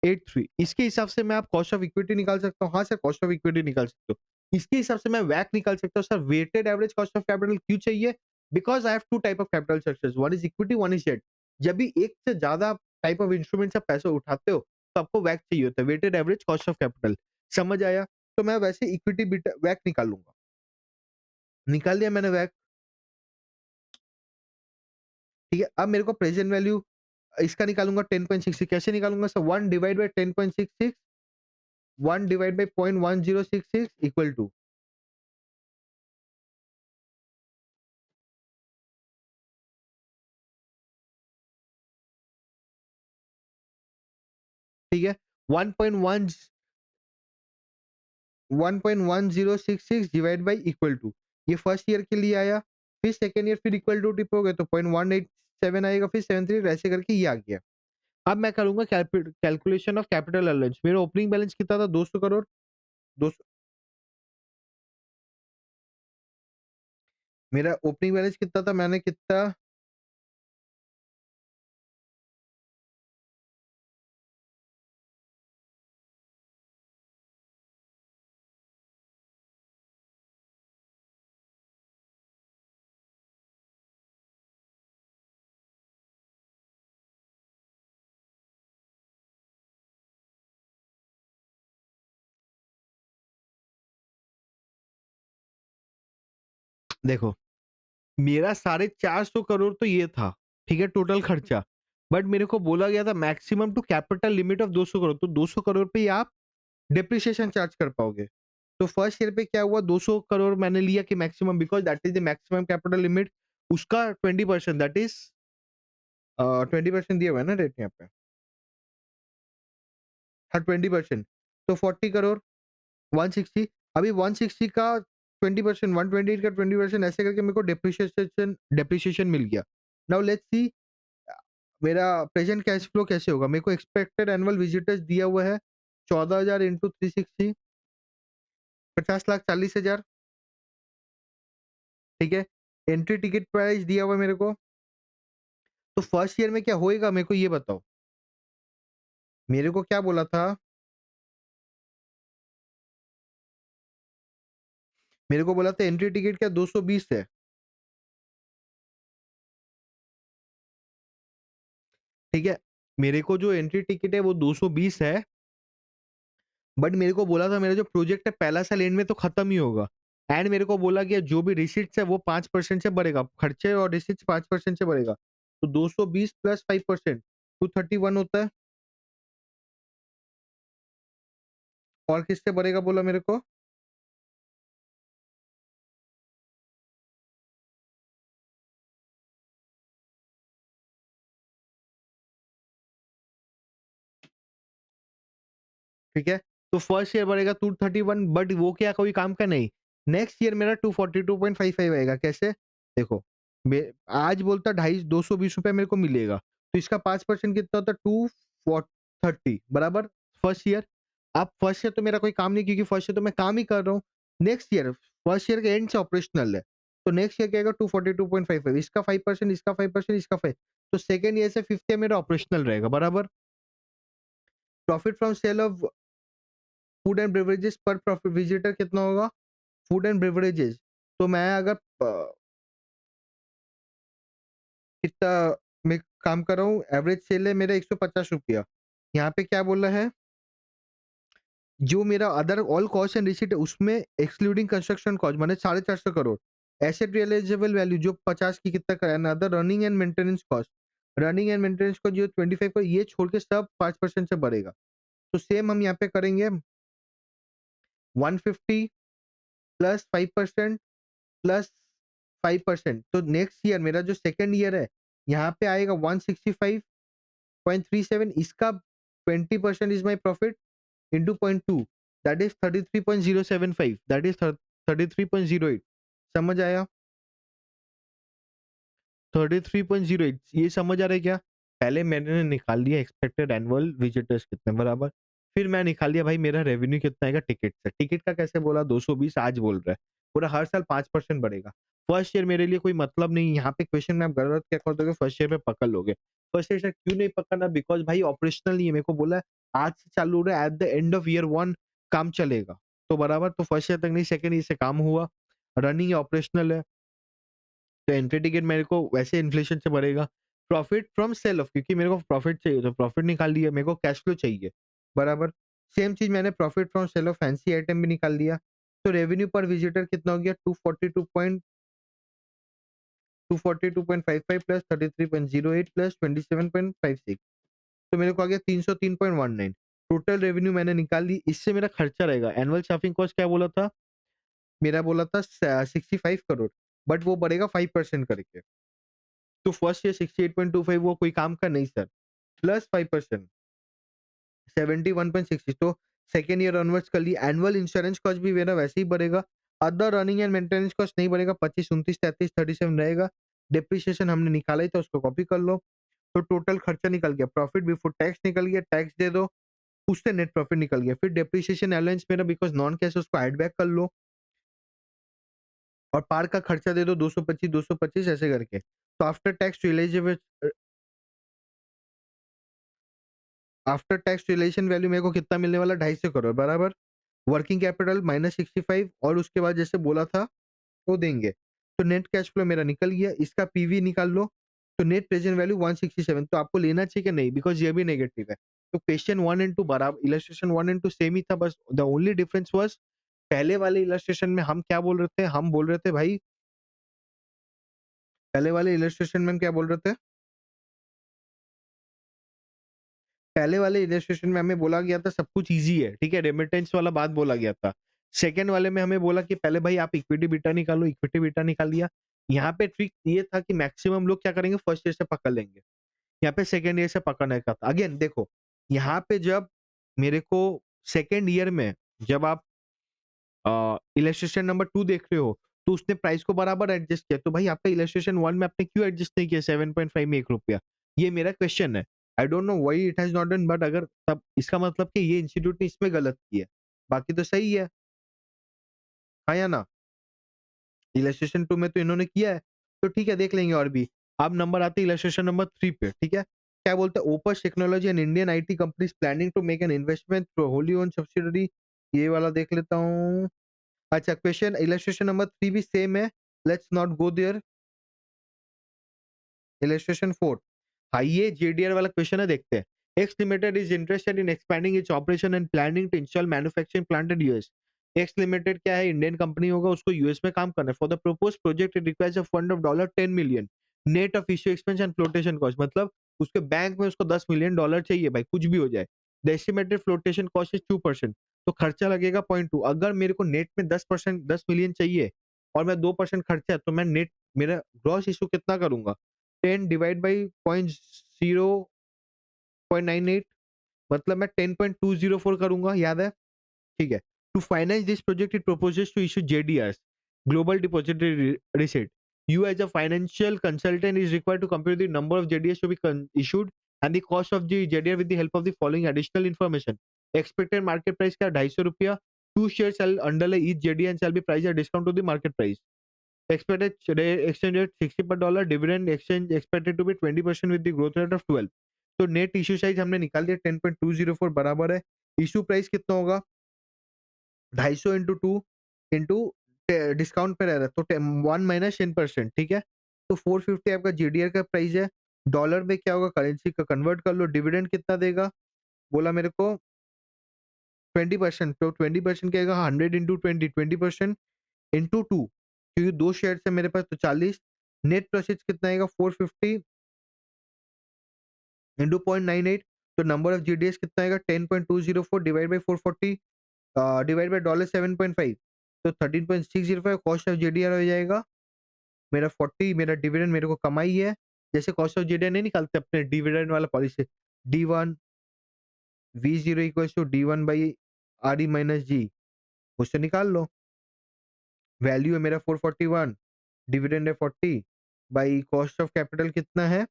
[SPEAKER 1] 83. इसके हिसाब से मैं आप कॉस्ट ऑफ इक्विटी निकाल सकता हूँ. हाँ सर, कॉस्ट ऑफ इक्विटी निकाल सकते हो. इसके हिसाब से मैं वैक निकाल सकता हूँ. Sir weighted average cost of capital क्यों चाहिए? Because I have two type of capital structures, one is equity, one is debt. जब भी एक से ज्यादा टाइप ऑफ इंस्ट्रूमेंट से आप पैसे उठाते हो तो आपको वैक चाहिए होता है, weighted average cost of capital. समझ आया? तो मैं वैसे इक्विटी बीटा वैक निकाल लूंगा. निकाल दिया मैंने वैक. ठीक है, अब मेरे को प्रेजेंट वैल्यू इसका निकालूंगा 10.66. कैसे निकालूंगा sir? 1 divide by 10.66, 1 divide by 0.1066 equal to, ठीक है, 1.1 1.1066 डिवाइड बाय इक्वल टू. ये फर्स्ट ईयर के लिए आया, फिर सेकंड ईयर फिर इक्वल टू टिपोगे तो 0.187 आएगा, फिर 73 ऐसे करके ये आ गया. अब मैं करूंगा कैलकुलेशन ऑफ कैपिटल अलाउंस. मेरा ओपनिंग बैलेंस कितना था? 200 करोड़. 200, मेरा ओपनिंग बैलेंस कितना था? मैंने कितना, देखो मेरा 450 करोड़ तो ये था, ठीक है, टोटल खर्चा. बट मेरे को बोला गया था maximum to capital limit of 200 crore, तो 200 करोड़ पे ही आप डेप्रिसिएशन चार्ज कर पाओगे. तो फर्स्ट ईयर पे क्या हुआ? 200 करोड़ मैंने लिया कि maximum, because that is the maximum capital limit. उसका 20%, दैट इज 20% दिया हुआ है ना रेट यहाँ पे. हाँ 20%, तो 40 करोड़, 160. अभी 160 का 20%, 128 का 20%, ऐसे करके मेरे को डेप्रिसिएशन डेप्रिसिएशन मिल गया. नाउ लेट्स सी मेरा प्रेजेंट कैश फ्लो कैसे होगा. मेरे को एक्सपेक्टेड एनुअल विजिटर्स दिया हुआ है 14,000 इंटू 360. 50,40,000, ठीक है? एंट्री टिकट प्राइस दिया हुआ है मेरे को। तो फर्स्ट ईयर में क्या होएगा मेरे को ये बताओ? मेरे को क्या बोला था? मेरे को बोला था एंट्री टिकट क्या 220 है, ठीक है? मेरे को जो एंट्री टिकट है वो 220 है, बट मेरे को बोला था मेरा जो प्रोजेक्ट है पहला साल एंड में तो खत्म ही होगा। एंड मेरे को बोला गया जो भी रिसीट्स है वो 5% से बढ़ेगा, खर्चे और रिसीट्स 5% से बढ़ेगा। तो 220 प्लस 5% 231 होता है। और किससे बढ़ेगा बोला मेरे को? ठीक है? तो फर्स्ट ईयर बढ़ेगा 231, बट वो क्या कोई काम का नहीं। नेक्स्ट ईयर मेरा 242.55 आएगा। कैसे? देखो, मे आज बोलता ढाई 220 रुपए मेरे को मिलेगा, तो इसका 5% कितना होता है? 230 बराबर फर्स्ट ईयर। अब फर्स्ट ईयर तो मेरा कोई काम नहीं, क्योंकि फर्स्ट ईयर तो मैं काम ही कर रहा हूँ। नेक्स्ट ईयर फर्स्ट ईयर के एंड से ऑपरेशनल है, तो नेक्स्ट ईयर क्या आएगा? 242.55, इसका 5%, इसका 5%, इसका 5, तो सेकंड ईयर से फिफ्थ ईयर मेरा ऑपरेशनल रहेगा बराबर। Profit from sale of food and beverages per profit visitor कितना होगा? फूड एंड बेवरेजेस, तो मैं अगर कितना मैं काम कर रहा हूँ, एवरेज सेल है मेरा 150 रुपया। यहाँ पे क्या बोला है? जो मेरा other all cost and receipt है उसमें एक्सक्लूडिंग कंस्ट्रक्शन कॉस्ट माने 450 करोड़। एसेट रियलाइजेबल वैल्यू जो 50 की कितना कराया, other running and maintenance cost, running and maintenance को जो 25 को ये छोड़ के सब 5% से बढ़ेगा। तो सेम हम यहाँ पे करेंगे 150 प्लस 5% प्लस 5%, तो नेक्स्ट ईयर मेरा जो सेकंड ईयर है यहाँ पे आएगा 165.37, इसका 20% is my profit into 0.2, that is 33.075, that is 33.08। समझ आया? 33.08 ये समझ आ रहा है क्या? पहले मैंने निकाल लिया एक्सपेक्टेड एनुअल विजिटर्स कितने बराबर, फिर मैं निकाल लिया भाई मेरा रेवेन्यू कितना आएगा टिकट से। टिकट का कैसे बोला? 220 आज बोल रहा है, पूरा हर साल 5% बढ़ेगा। फर्स्ट ईयर मेरे लिए कोई मतलब नहीं, यहाँ पे क्वेश्चन में आप गलत क्या कर दोगे, फर्स्ट ईयर में पकड़ लोगे। फर्स्ट ईयर से क्यों नहीं पकड़ना? बिकॉज भाई ऑपरेशनल नहीं है, मेरे को बोला है आज से चालू हो रहा है, eight the end of year 1 काम चलेगा। तो बराबर, तो फर्स्ट ईयर तक नहीं, सेकंड ईयर से काम हुआ, रनिंग ऑपरेशनल है, तो एंट्री टिकट मेरे को वैसे इन्फ्लेशन से बढ़ेगा। प्रॉफिट फ्रॉम सेल ऑफ, क्योंकि मेरे को प्रॉफिट चाहिए तो प्रॉफिट निकाल लिया, मेरे को कैश फ्लो चाहिए बराबर। सेम चीज मैंने profit from sale of fancy item भी निकाल लिया। तो रेवेन्यू पर विजिटर कितना हो गया? 242.55 प्लस 33.08 प्लस 27.56, तो मेरे को आ गया 303.19। टोटल रेवेन्यू मैंने निकाल ली, इससे मेरा खर्चा रहेगा। एनुअल शॉपिंग कॉस्ट क्या बोला था? मेरा बोला था 65 करोड़, बट वो बढ़ेगा 5% करके। तो फर्स्ट ईयर 68.25 वो कोई काम का नहीं सर, प्लस 5% 71.60, तो सेकेंड ईयर ऑनवर्ड्स कर ली। एनुअल इंश्योरेंस कॉस्ट भी मेरा वैसे ही बढ़ेगा। Other running and maintenance cost नहीं बढ़ेगा, 25, 29, 33, 37 रहेगा। डिप्रिसिएशन हमने निकाला ही था, उसको कॉपी कर लो। तो टोटल खर्चा निकल गया, प्रॉफिट बिफोर टैक्स निकल गया, टैक्स दे दो, उससे नेट प्रॉफिट निकल गया। फिर डिप्रिसिएशन अलाउंस मेरा बिकॉज नॉन कैश उसको ऐड बैक कर लो, और पार का खर्चा दे दो 225 225 ऐसे करके। तो after tax realisable, after tax relation value मेरे को कितना मिलने वाला? 250 करोड़ बराबर। वर्किंग कैपिटल -65, और उसके बाद जैसे बोला था वो देंगे। तो नेट कैश फ्लो मेरा निकल गया, इसका पीवी निकाल लो। तो नेट प्रेजेंट वैल्यू 167, तो आपको लेना चाहिए कि नहीं, बिकॉज ये भी नेगेटिव है। तो क्वेश्चन 1 एंड 2 बराबर, इलस्ट्रेशन 1 एंड 2 सेम ही था, बस द ओनली डिफरेंस वाज पहले वाले इलस्ट्रेशन में हम क्या बोल रहे थे? हम बोल रहे थे भाई, पहले वाले इलस्ट्रेशन में हम क्या बोल रहे थे? पहले वाले इलस्ट्रेशन में हमें बोला गया था सब कुछ ईज़ी है, ठीक है? रेमिटेंस वाला बात बोला गया था। सेकंड वाले में हमें बोला कि पहले भाई आप इक्विटी बीटा निकालो, इक्विटी बीटा निकाल लिया। यहाँ पे ट्रिक ये था कि मैक्सिमम लोग क्या करेंगे, फर्स्ट ईयर से पकड़ लेंगे। यहाँ पे सेकंड ईयर से पकड़ने का था। अगेन देखो, यहाँ पे जब मेरे को सेकंड ईयर में जब आप इलस्ट्रेशन नंबर 2 देख रहे हो, तो उसने प्राइस को बराबर एडजस्ट किया। तो भाई आपका इलस्ट्रेशन 1 में आपने क्यों एडजस्ट नहीं किया 7.5 में ₹1? ये मेरा क्वेश्चन है। आई don't know why it has not done, but अगर तब इसका मतलब कि ये इंस्टीट्यूट ने इसमें गलत किया है। बाकी तो सही है। हाँ या ना? इलस्ट्रेशन 2 में तो इन्होंने किया है, तो ठीक है देख लेंगे और भी। अब नंबर आते हैं इलस्ट्रेशन नंबर 3 पे, ठीक है? क्या बोलता है, Opus technology and Indian IT companies planning to make an investment through wholly owned subsidiary. ये वाला देख लेता हूँ। अच्छा, क्वेश्चन इलस्ट्रेशन नंबर 3 भी सेम है, let's not go there. Illustration 4, हाँ ये जेडीआर वाला क्वेश्चन है, देखते हैं। X limited is interested in expanding its operation and planning to install manufacturing plant in US. X limited क्या है, इंडियन कंपनी होगा, उसको यूएस में काम करना है। For the propose project it requires a fund of $10 million net of issue expense and flotation cost, मतलब उसके बैंक में उसको $10 million चाहिए भाई, कुछ भी हो जाए। The estimated flotation cost is 2%, तो खर्चा लगेगा 0.2। अगर मेरे को नेट में 10% 10 मिलियन चाहिए और मैं 2% खर्चा है, तो मैं नेट मेरा ग्रॉस इशू कितना करूंगा, 10 डिवाइड बाई 0.98, मतलब मैं 10.204 करूंगा, याद है? ठीक है। To finance this project it proposes to issue GDR, global depository receipt. You as a financial consultant is required to compute the number of JDS to be issued and the cost of the JDR with the help of the following additional information. Expected market price क्या, ₹250। Two shares shall underlie each JDR and shall be priced at discount to the market price. Expected exchange rate 60 per dollar, dividend exchange expected to be 20% with the growth rate of 12। तो net issue size हमने निकाल दिया, 10.204 बराबर है। Issue price कितना होगा, 250 into 2 into discount पे रह रहा है, तो 1 - 10%, ठीक है? तो 450 आपका जीडीआर का प्राइस है। डॉलर में क्या होगा, करेंसी का कन्वर्ट कर लो। डिविडेंड कितना देगा, बोला मेरे को 20%, तो 20% क्या आएगा, 100 इंटू 20, 20% इंटू 2, क्योंकि 2 शेयर्स है मेरे पास, तो 40। नेट प्रोसीड्स कितना आएगा, 450 इंटू 0.98, तो नंबर ऑफ जीडीएस कितना आएगा, 10.204 डिवाइड बाई 440 डिवाइड बाई $7.5, तो 13.605। कॉस्ट ऑफ जीडीआर हो जाएगा मेरा 40। मेरा डिविडेंड मेरे को कमाई है, जैसे कॉस्ट ऑफ जीडीआर नहीं निकालते अपने डिविडेंड वाला policy, D1 V0 equals to D1 by RE minus g, उससे निकाल लो। वैल्यू है मेरा 441, डिविडेंड है 40, बाई कॉस्ट ऑफ कैपिटल कितना है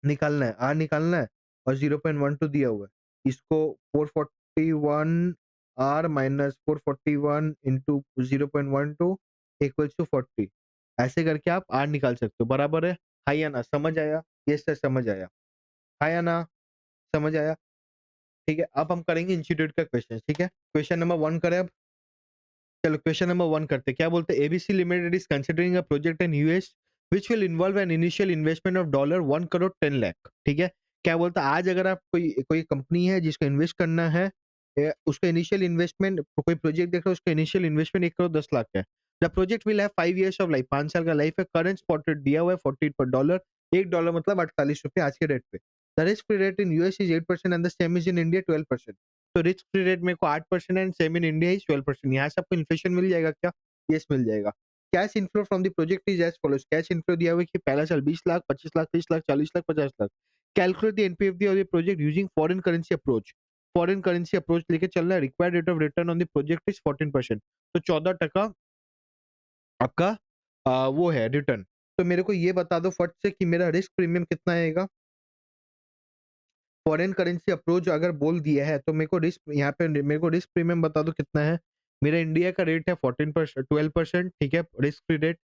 [SPEAKER 1] निकालना है, आर निकालना है, और 0.12 दिया हुआ है। इसको 441 R minus 441 into 0.12 equals to 40, ऐसे करके आप आर निकाल सकते हो, बराबर है? हाँ या ना, समझ आया? यस सर, समझ आया। हाँ या ना, समझ आया? ठीक है, अब हम करेंगे इंस्टीट्यूट का क्वेश्चन, ठीक है? क्वेश्चन नंबर 1 करें अब। चलो क्वेश्चन नंबर 1 करते हैं। क्या बोलते हैं, ABC limited is considering a project in US which will involve an initial investment of dollar 1 crore 10 lakh, ठीक है? क्या बोलता है, आज अगर आप कोई कोई कंपनी है जिसको इन्वेस्ट करना है, उसका इनिशियल इन्वेस्टमेंट, कोई प्रोजेक्ट देख रहा है, उसका इनिशियल इन्वेस्टमेंट 1 करोड़ 10 लाख है। The project will have 5 years of life, 5 साल का लाइफ है। करंट स्पॉट रेट दिया हुआ है 40 पर डॉलर, $1 मतलब ₹48 आज के रेट पे। The risk free rate in US is 8% and the same is in India 12%। तो रिस्क फ्री रेट मेरे को 8% and same in India is 12%। यहाँ से आपको इन्फ्लेशन मिल जाएगा क्या? यस, मिल जाएगा। Cash inflow from the project is as follows. Cash inflow दिया हुआ है कि पहला साल 20 lakh, 25 lakh, 30 lakh, 40 lakh, 50 lakh. Calculate the NPFD of the project using foreign currency approach. Foreign currency approach लेके चलना है। Required rate of return on the project is 14%, तो 14% आपका वो है रिटर्न। तो मेरे को ये बता दो फट से कि मेरा रिस्क प्रीमियम कितना आएगा। फॉरेन करेंसी अप्रोच अगर बोल दिया है, तो मेरे को रिस्क, यहाँ पे मेरे को रिस्क प्रीमियम बता दो कितना है। मेरा इंडिया का रेट है 14%, 12%, ठीक है, रिस्क फ्री रेट,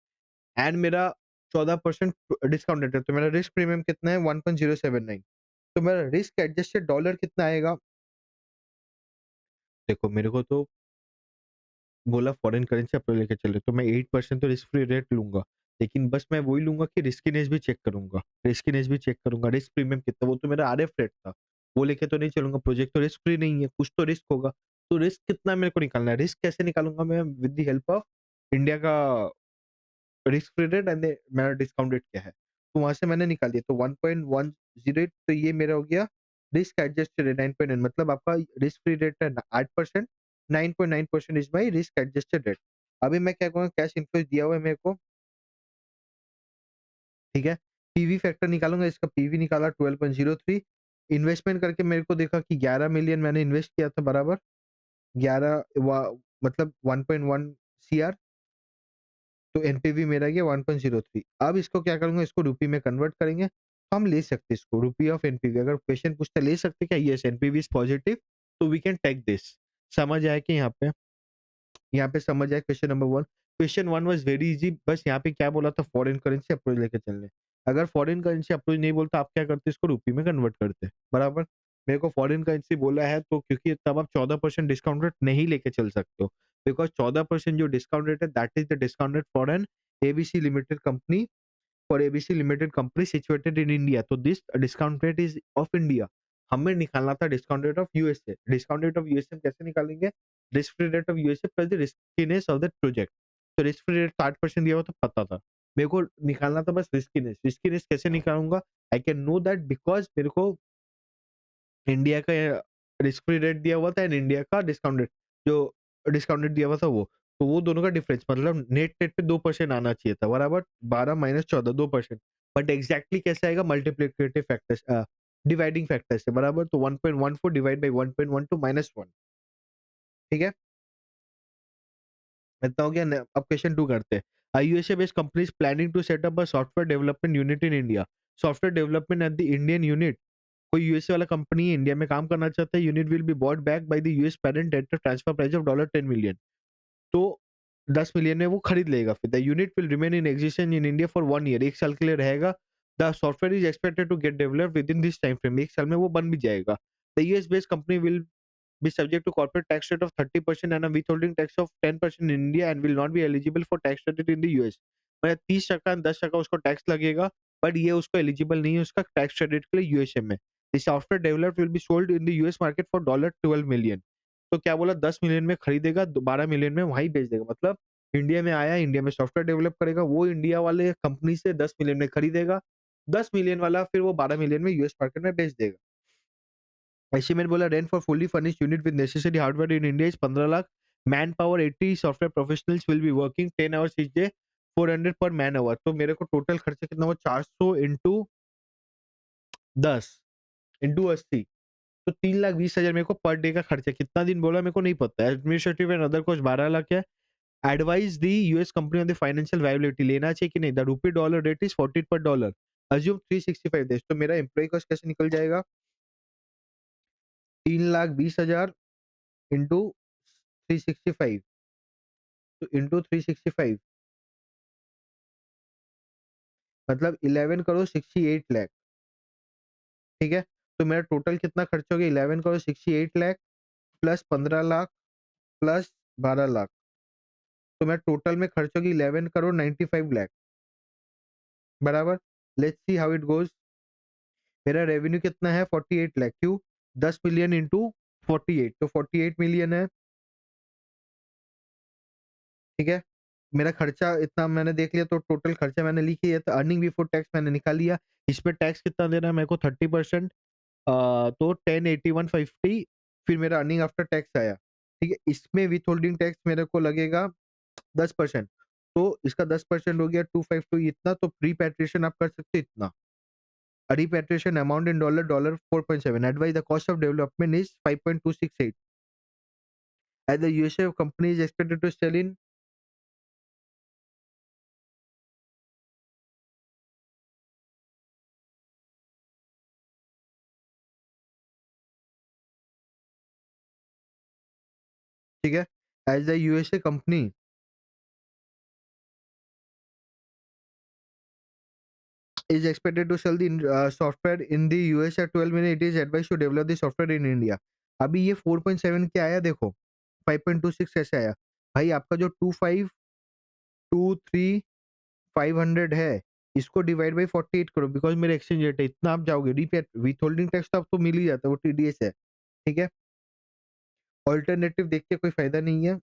[SPEAKER 1] एंड मेरा 14% डिस्काउंट रेट है, तो मेरा रिस्क प्रीमियम कितना है, 1.079। तो मेरा रिस्क एडजस्टेड डॉलर कितना आएगा, देखो मेरे को तो बोला फॉरेन करेंसी अप्रोच लेके चले, तो मैं 8% तो रिस्क फ्री रेट लूंगा, लेकिन बस मैं वही लूंगा कि रिस्कीनेस भी चेक करूंगा, रिस्कीनेस भी चेक करूंगा। रिस्क प्रीमियम कितना, वो तो मेरा आरएफ रेट था, वो लेके तो नहीं चलूंगा। प्रोजेक्ट तो रिस्क फ्री नहीं है, कुछ तो रिस्क होगा। तो रिस्क कितना मेरे को निकालना है, रिस्क कैसे निकालूंगा मैं, with the help of India का रिस्क फ्री रेट एंड मेरा डिस्काउंट रेट क्या है, तो वहां से मैंने निकाल दिया। तो 1.108, तो ये मेरा हो गया रिस्क एडजस्टेड रेट 9.9, मतलब आपका रिस्क फ्री रेट है 8%, 9.9% is my risk adjusted rate. अभी मैं क्या कहूँगा, कैश इनफ्लो दिया हुआ है मेरे को, ठीक है? पीवी फैक्टर निकालूंगा, इसका पीवी निकाला 12.03। इन्वेस्टमेंट करके मेरे को देखा कि 11 मिलियन मैंने इन्वेस्ट किया था, बराबर 11 मतलब 1.1 सीआर, तो एनपीवी मेरा गया 1.03। अब इसको क्या करूंगा, इसको रुपी में कन्वर्ट करेंगे, तो हम ले सकते हैं इसको रुपी ऑफ एनपीवी। अगर क्वेश्चन पूछता ले सकते क्या, यस एनपीवी इज पॉजिटिव, तो वी कैन टेक दिस। समझ आया कि यहाँ पे यहाँ पे समझ आया question number 1। Question 1 was very easy, बस यहाँ पे क्या बोला था, फॉरेन करेंसी अप्रोच लेके चलने। अगर फॉरेन करेंसी अप्रोच नहीं बोलता, आप क्या करते, इसको रुपये में कन्वर्ट करते, बराबर? मेरे को फॉरेन करेंसी बोला है तो क्योंकि तब आप 14% डिस्काउंट रेट नहीं लेके चल सकते हो। बिकॉज़ 14% जो डिस्काउंट रेट है, that is the discount rate for an ABC limited company, for ABC limited company situated in India. तो this discount rate is of India. हमें निकालना था discount rate of USA. Discount rate of USA हम कैसे निकालेंगे? Risk free rate of USA plus the riskiness of that project. तो risk free rate 60% दिया हुआ था, पता था। मेरे को निकालना था बस रिस्कीनेस। रिस्कीनेस कैसे निकालूँगा? I can know that because मेरे को इंडिया का रिस्क फ्री रेट दिया हुआ था एंड इंडिया का डिस्काउंट रेट, जो डिस्काउंट रेट दिया हुआ था वो। तो वो दोनों का डिफरेंस मतलब नेट रेट पे 2% आना चाहिए था, बराबर? 12 माइनस 14 2%। बट एग्ज़ैक्टली कैसे आएगा? मल्टीप्लिकेटिव फैक्टर डिवाइडिंग फैक्टर से, बराबर? तो 1.14 डिवाइड बाय 1.12 माइनस 1, ठीक है? इतना हो गया न। अब क्वेश्चन 2 करते हैं। USA based company is planning to set up a software development unit in India. Software development at the Indian unit. कोई यूएसए वाला कंपनी इंडिया में काम करना चाहता है। Unit will be bought back by the US parent at the transfer price of $10 million. तो 10 million में वो खरीद लेगा। फिर the unit will remain in existence in India for 1 year. 1 साल के लिए रहेगा। The software is expected to get developed within this time frame. 1 साल में वो बन भी जाएगा। The US based company will be subject to corporate tax rate of 30% and a withholding tax of 10% in India and will not be eligible for tax credit in the US। मतलब 30% और 10% उसको tax लगेगा, but ये उसको eligible नहीं है उसका tax credit के लिए यूएसए में। The software developed will be sold in the US market for $12 million. तो क्या बोला, 10 मिलियन में खरीदेगा, 12 मिलियन में वहीं बेच देगा। मतलब इंडिया में आया, इंडिया में सॉफ्टवेयर डेवलप करेगा, वो इंडिया वाले कंपनी से 10 मिलियन में खरीदेगा, 10 मिलियन वाला फिर वो 12 मिलियन में यूएस मार्केट में बेच देगा। एस्टीमेट बोला, rent for fully furnished unit with necessary hardware in India is 15 lakh. Man power 80 software professionals will be working 10 hours each day, 400 पर मैन आवर। तो मेरे को टोटल खर्चा कितना हुआ, 400 इंटू 10 इंटू 80, तो 3,20,000 मेरे को पर डे का खर्चा। कितना दिन बोला मेरे को नहीं पता। एडमिनिस्ट्रेटिव एंड अदर कॉस्ट 12 लाख है। Advice the US company on the financial viability, लेना चाहिए कि नहीं। The rupee dollar rate is 40 पर डॉलर। Assume 365 days. तो मेरा एम्प्लॉय कॉस्ट कैसे निकल जाएगा, 3,20,000 इंटू 365, तो इंटू 365 मतलब 11 करोड़ 68 लाख, ठीक है? तो मेरा टोटल कितना खर्च हो गया, 11 करोड़ 68 लाख प्लस 15 लाख प्लस 12 लाख। तो मेरा टोटल में खर्च होगी 11 करोड़ 95 लाख, बराबर? Let's see how it goes. मेरा रेवेन्यू कितना है, 48 लाख। क्यों? 10 मिलियन इंटू 48, तो 48 मिलियन है, ठीक है? मेरा खर्चा इतना मैंने देख लिया, तो टोटल खर्चा मैंने लिख लिया। तो अर्निंग बिफोर टैक्स मैंने निकाल लिया। इसमें टैक्स कितना देना है मेरे को, 30%। तो 108150, फिर मेरा अर्निंग आफ्टर टैक्स आया, ठीक है? इसमें विथहोल्डिंग टैक्स मेरे को लगेगा 10%। तो इसका 10% हो गया 252, इतना। तो रिपैट्रिएशन आप कर सकते हो इतना। Repatriation amount in dollar, dollar 4.7। Advice the cost of development is 5.268 as the USA company is expected to sell in, ठीक है? As the USA company is expected to sell the software in the US at 12 minutes, it is advised to develop the software in India। अभी ये 4.7 क्या आया देखो, 5.26 कैसे आया? भाई आपका जो 2,523,500 है, इसको डिवाइड बाई 48 करो, बिकॉज मेरा एक्सचेंज रेट है इतना। आप जाओगे रिपेट, विथ होल्डिंग टैक्स तो आपको मिल ही जाता है, वो टीडीएस है, ठीक है? ऑल्टरनेटिव देख के कोई फायदा नहीं है।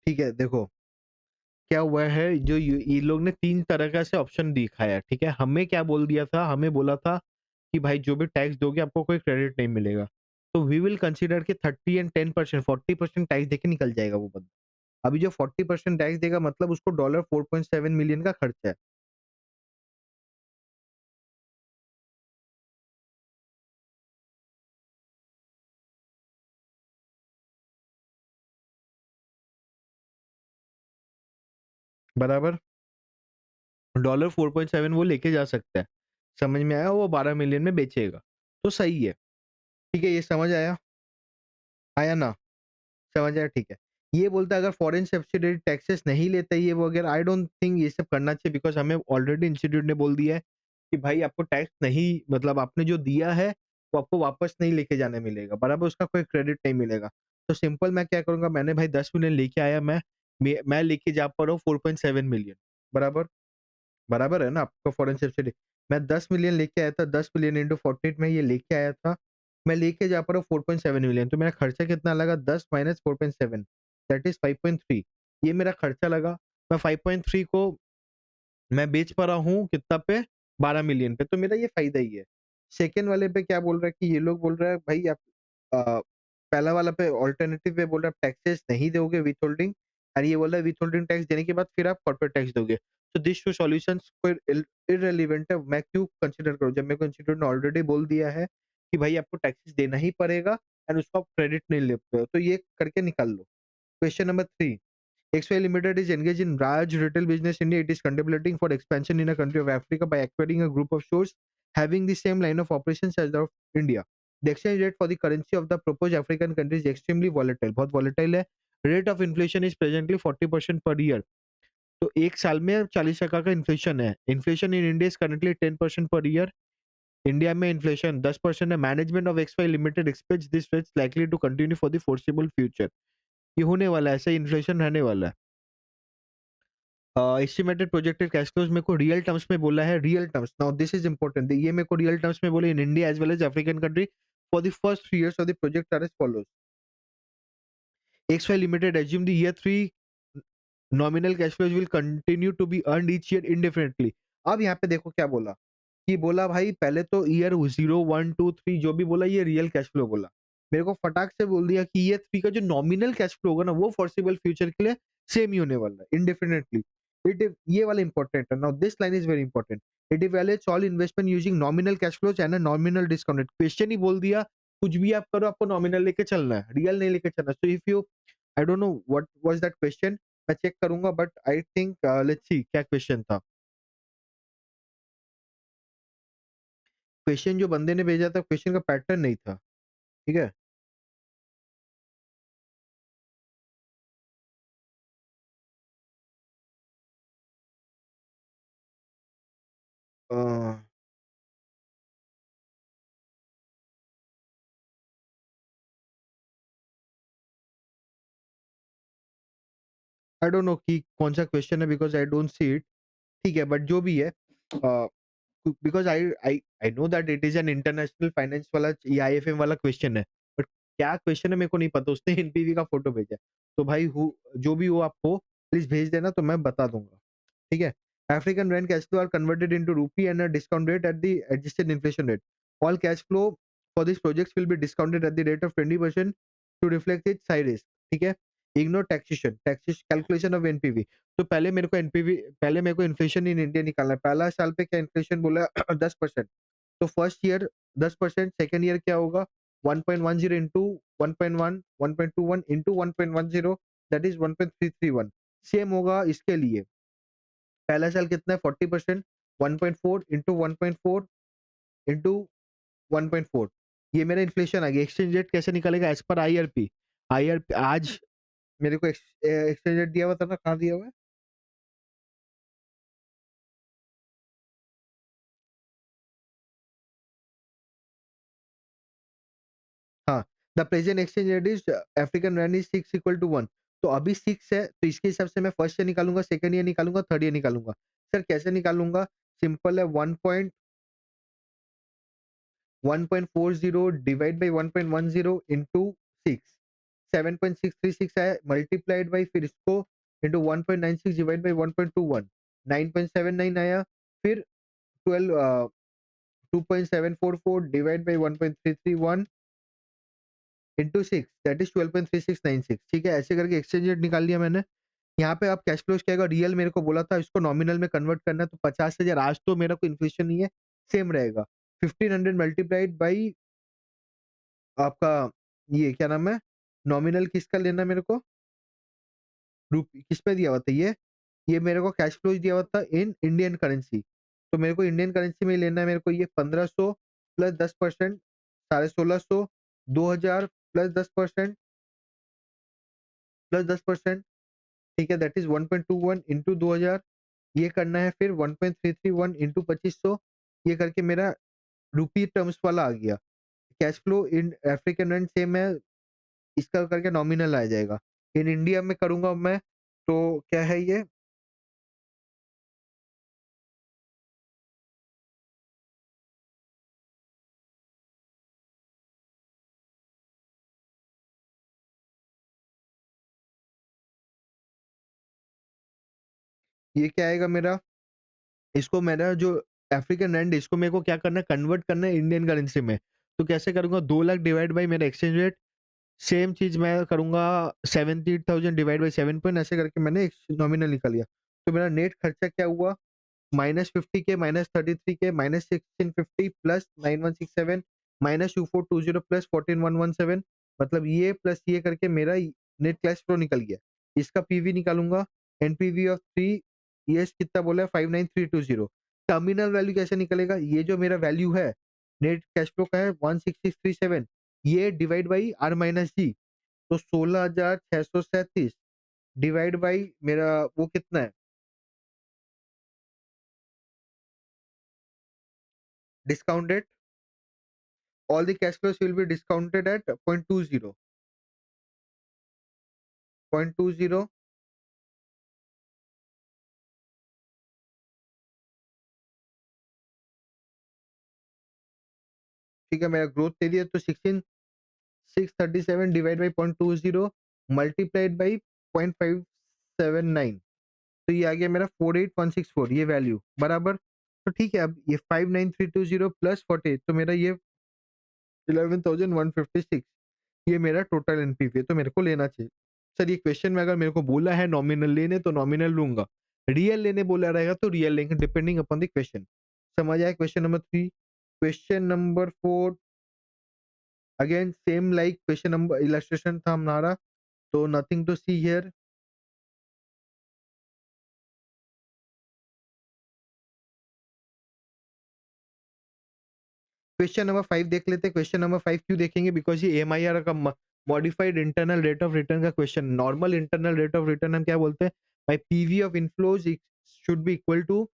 [SPEAKER 1] ठीक है, देखो क्या हुआ है, जो ये लोग ने 3 तरह का से ऑप्शन दिखाया, ठीक है? हमें क्या बोल दिया था, हमें बोला था कि भाई जो भी टैक्स दोगे आपको कोई क्रेडिट नहीं मिलेगा। सो वी विल कंसीडर कि 30 एंड 10% 40% टैक्स देके निकल जाएगा वो बंदा। अभी जो 40% टैक्स देगा मतलब उसको डॉलर 4.7 मिलियन का खर्चा है। बराबर? डॉलर 4.7 वो लेके जा सकता है। समझ में आया? वो 12 मिलियन में बेचेगा। तो सही है। ठीक है, ये समझ आया? आया ना? समझ आया, ठीक है। ये बोलता है अगर फॉरेन सब्सिडी टैक्सेस नहीं लेता ये वगैरह, आई डोंट थिंक ये सब करना चाहिए बिकॉज़ हमें ऑलरेडी इंस्टीट्यूट ने बोल दिया है कि भाई आपको टैक्स नहीं, मतलब आपने जो दिया है वो आपको वापस नहीं लेके जाने मिलेगा, बराबर? उसका कोई क्रेडिट नहीं मिलेगा। तो सिंपल मैं क्या करूँगा, मैंने भाई 10 मिलियन लेके आया, मैं लेके जा पा रहा हूँ 4.7 मिलियन, बराबर? बराबर है ना आपका फॉरेन सब्सिडी? मैं 10 मिलियन लेके आया था, 10 मिलियन इंटू 48 में ये लेके आया था, मैं लेके जा पा रहा हूँ 4.7 मिलियन, तो मेरा खर्चा कितना लगा? 10 माइनस 4.7 दैट इज़ 5.3, ये मेरा खर्चा लगा। मैं 5.3 को मैं बेच पा रहा हूँ कितना पे? 12 मिलियन पे, तो मेरा ये फ़ायदा ही है। सेकंड वाले पे क्या बोल रहा है कि ये लोग बोल रहा है भाई आप अ, पहला वाला पे अल्टरनेटिव पे बोल रहा है आप टैक्सेस नहीं दोगे विथहोल्डिंग, और ये बोल रहा है विथहोल्डिंग टैक्स देने के बाद फिर आप कॉर्पोरेट टैक्स दोगे। तो दिस टू सॉल्यूशंस कोई इर्रेलेवेंट है, मैं क्यों कंसीडर करूँ जब मेरे को इंस्टीट्यूट ने ऑलरेडी बोल दिया है कि भाई आपको टैक्सेस देना ही पड़ेगा एंड उसको आप क्रेडिट नहीं ले पाते हो, तो ये करके निकाल लो। Question number 3, XY Limited is engaged in large retail business in India. It is contemplating for expansion in a country of Africa by acquiring a group of stores having the same line of operations as of India. The exchange rate for the currency of the proposed African country is extremely volatile. बहुत volatile है. Rate of inflation is presently 40% per year. तो एक साल में 40% का inflation है. Inflation in India is currently 10% per year. India में inflation 10% है. Management of XY limited expects this rates likely to continue for the foreseeable future. ये होने वाला है, ऐसा इन्फ्लेशन रहने वाला है. एस्टिमेटेड प्रोजेक्टेड कैश फ्लोज मेरे को रियल टर्म्स में बोला है, real terms. Now this is important, ये मेरे को रियल टर्म्स में बोले in India as well as African country for the first 3 years of the project are as follows. XY Limited assume the year 3 nominal cash flows will continue to be earned each year indefinitely. अब यहाँ पे देखो क्या बोला कि बोला भाई पहले तो ईयर 0 1 2 3 जो भी बोला ये रियल कैश फ्लो बोला. मेरे को फटाक से बोल दिया कि ईयर 3 का जो नॉमिनल कैश फ्लो होगा ना वो फॉरसेबल फ्यूचर के लिए सेम ही होने वाला है इंडेफिनेटली. इट ये वाला इंपॉर्टेंट है. Now this line is very important. It evaluates all investment using nominal cash flows and a nominal discounted. Question ही बोल दिया कुछ भी आप करो आपको नॉमिनल लेके चलना है, रियल नहीं लेके चलना. So if you, I don't know what was that question, मैं चेक करूंगा but I think let's see क्या क्वेश्चन था. क्वेश्चन जो बंदे ने भेजा था क्वेश्चन का पैटर्न नहीं था. ठीक है. आई डोंट नो कि कौन सा क्वेश्चन है because I don't see it. ठीक है बट जो भी है, because I I I know that it is an international finance वाला या आईएफएम वाला क्वेश्चन है, बट क्या क्वेश्चन है मेरे को नहीं पता. उसने एनपीवी का फोटो भेजा है. तो भाई जो भी हो आप हो प्लीज भेज देना तो मैं बता दूंगा. ठीक है. African rand cash flow are converted into rupee and a discount rate at the adjusted inflation rate. All cash flow for these projects will be discounted at the rate of 20% to reflect its high risk. ठीक है. Ignore taxation calculation of NPV. तो पहले मेरे को NPV, पहले मेरे को inflation in India निकालना है. पहला साल पे क्या इन्फ्लेशन बोला है? 10%. तो फर्स्ट ईयर 10%, सेकेंड ईयर क्या होगा? 1.10 into 1.1 1.21 into 1.10 that is 1.331. Same होगा इसके लिए. पहला साल कितना है? 40%. 1.4 इंटू 1.4 इंटू 1.4. ये मेरा इन्फ्लेशन आ गया. एक्सचेंज रेट कैसे निकालेगा? As per IRP. आईआरपी आज मेरे को एक्सचेंज रेट दिया हुआ था ना, कहाँ दिया हुआ है? हाँ. The present exchange rate is African rand is 6 equal to 1. तो अभी 6 है तो इसके हिसाब से मैं फर्स्ट ईयर निकालूंगा, सेकंड ईयर निकालूंगा, थर्ड ईयर निकालूंगा. सर कैसे निकालूंगा? सिंपल है. 1.40 डिवाइड बाई 1.10 इंटू 6, 7.636 है, मल्टीप्लाइड बाई फिर इसको इंटू 1.96 डिवाइड बाई 1.21, 9.79 आया. फिर 12 2.744 divide by 1.331 into 6 that is 12.3696, ठीक है। ऐसे करके एक्सचेंज रेट निकाल लिया मैंने। यहाँ पे आप कैश फ्लोज क्या आएगा, रियल मेरे को बोला था इसको नॉमिनल में कन्वर्ट करना है, तो 50,000 आज तो मेरा कोई इन्फ्लेशन नहीं है, सेम रहेगा। 1500 मल्टीप्लाइड बाई आपका ये क्या नाम है, नॉमिनल किसका लेना है मेरे को, किस पे दिया हुआ था ये मेरे को कैश फ्लोज दिया हुआ था इन इंडियन करेंसी, तो मेरे को इंडियन करेंसी में ही लेना है। मेरे को ये 1500 प्लस 10%, 1650, 2000 प्लस 10% प्लस 10%, ठीक है, दैट इज 1.21 इंटू 2000, ये करना है फिर 1.331 इंटू 2500, ये करके मेरा रुपी टर्म्स वाला आ गया। Cash flow in African rand same है, इसका करके नॉमिनल आ जाएगा। इन इंडिया में करूंगा मैं, तो क्या है ये क्या आएगा मेरा, इसको मेरा जो अफ्रीकन रैंड इसको मेरे को क्या करना है, कन्वर्ट करना है इंडियन करेंसी में। तो कैसे करूंगा, 2 लाख डिवाइड बाई मेरा एक्सचेंज रेट, सेम चीज मैं करूंगा 70,000 डिवाइड बाई 7 पॉइंट, ऐसे करके मैंने नॉमिनल निकाल लिया। तो मेरा नेट खर्चा क्या हुआ, -50K, -33K, -1650 प्लस 9167 -2420 प्लस 14117, मतलब ये प्लस ये करके मेरा नेट कैश फ्लो निकल गया। इसका पीवी निकालूंगा, एनपीवी ऑफ 3, ये कितना बोला है 59320। टर्मिनल वैल्यू कैसे निकलेगा, ये जो मेरा वैल्यू है नेट कैश फ्लो का है 16637, ये डिवाइड बाई आर माइनस जी, तो 16,637 डिवाइड बाई मेरा वो कितना है, discounted, all the cash flows will be discounted at 0.20, 0.20, ठीक है। मेरा ग्रोथ दे दिया, तो 16,637 डिवाइड बाई 0.20 मल्टीप्लाइड बाई 0.579, तो ये आ गया मेरा 48,164, ये वैल्यू बराबर। तो ठीक है, अब ये 59320 प्लस 40, तो मेरा ये 11,156, ये मेरा टोटल एनपीवी है, तो मेरे को लेना चाहिए। सर ये क्वेश्चन में अगर मेरे को बोला है नॉमिनल लेने तो नॉमिनल लूंगा, रियल लेने बोला रहेगा तो रियल लेंगे, डिपेंडिंग अपॉन द क्वेश्चन। समझ आया। Question number 3। Question number 4 again same like question number illustration था हमारा, तो nothing to see here. Question number 5 देख लेते हैं। क्वेश्चन नंबर 5 क्यों देखेंगे, बिकॉज ये एमआईआर का modified internal rate of return का question. Normal internal rate of return हम क्या बोलते हैं, my PV of inflows should be equal to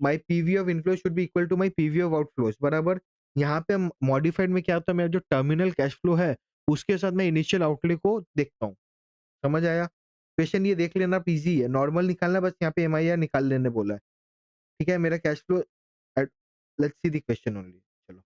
[SPEAKER 1] my PV of inflow should be equal to my PV of outflows, बराबर। यहाँ पे modified में क्या होता है, मेरा जो टर्मिनल कैश फ्लो है उसके साथ मैं इनिशियल आउटले को देखता हूँ। समझ आया। क्वेश्चन ये देख लेना, इजी है, नॉर्मल निकालना, बस यहाँ पे एमआईआर निकाल लेने बोला है, ठीक है। मेरा cash flow, let's see the question only. चलो,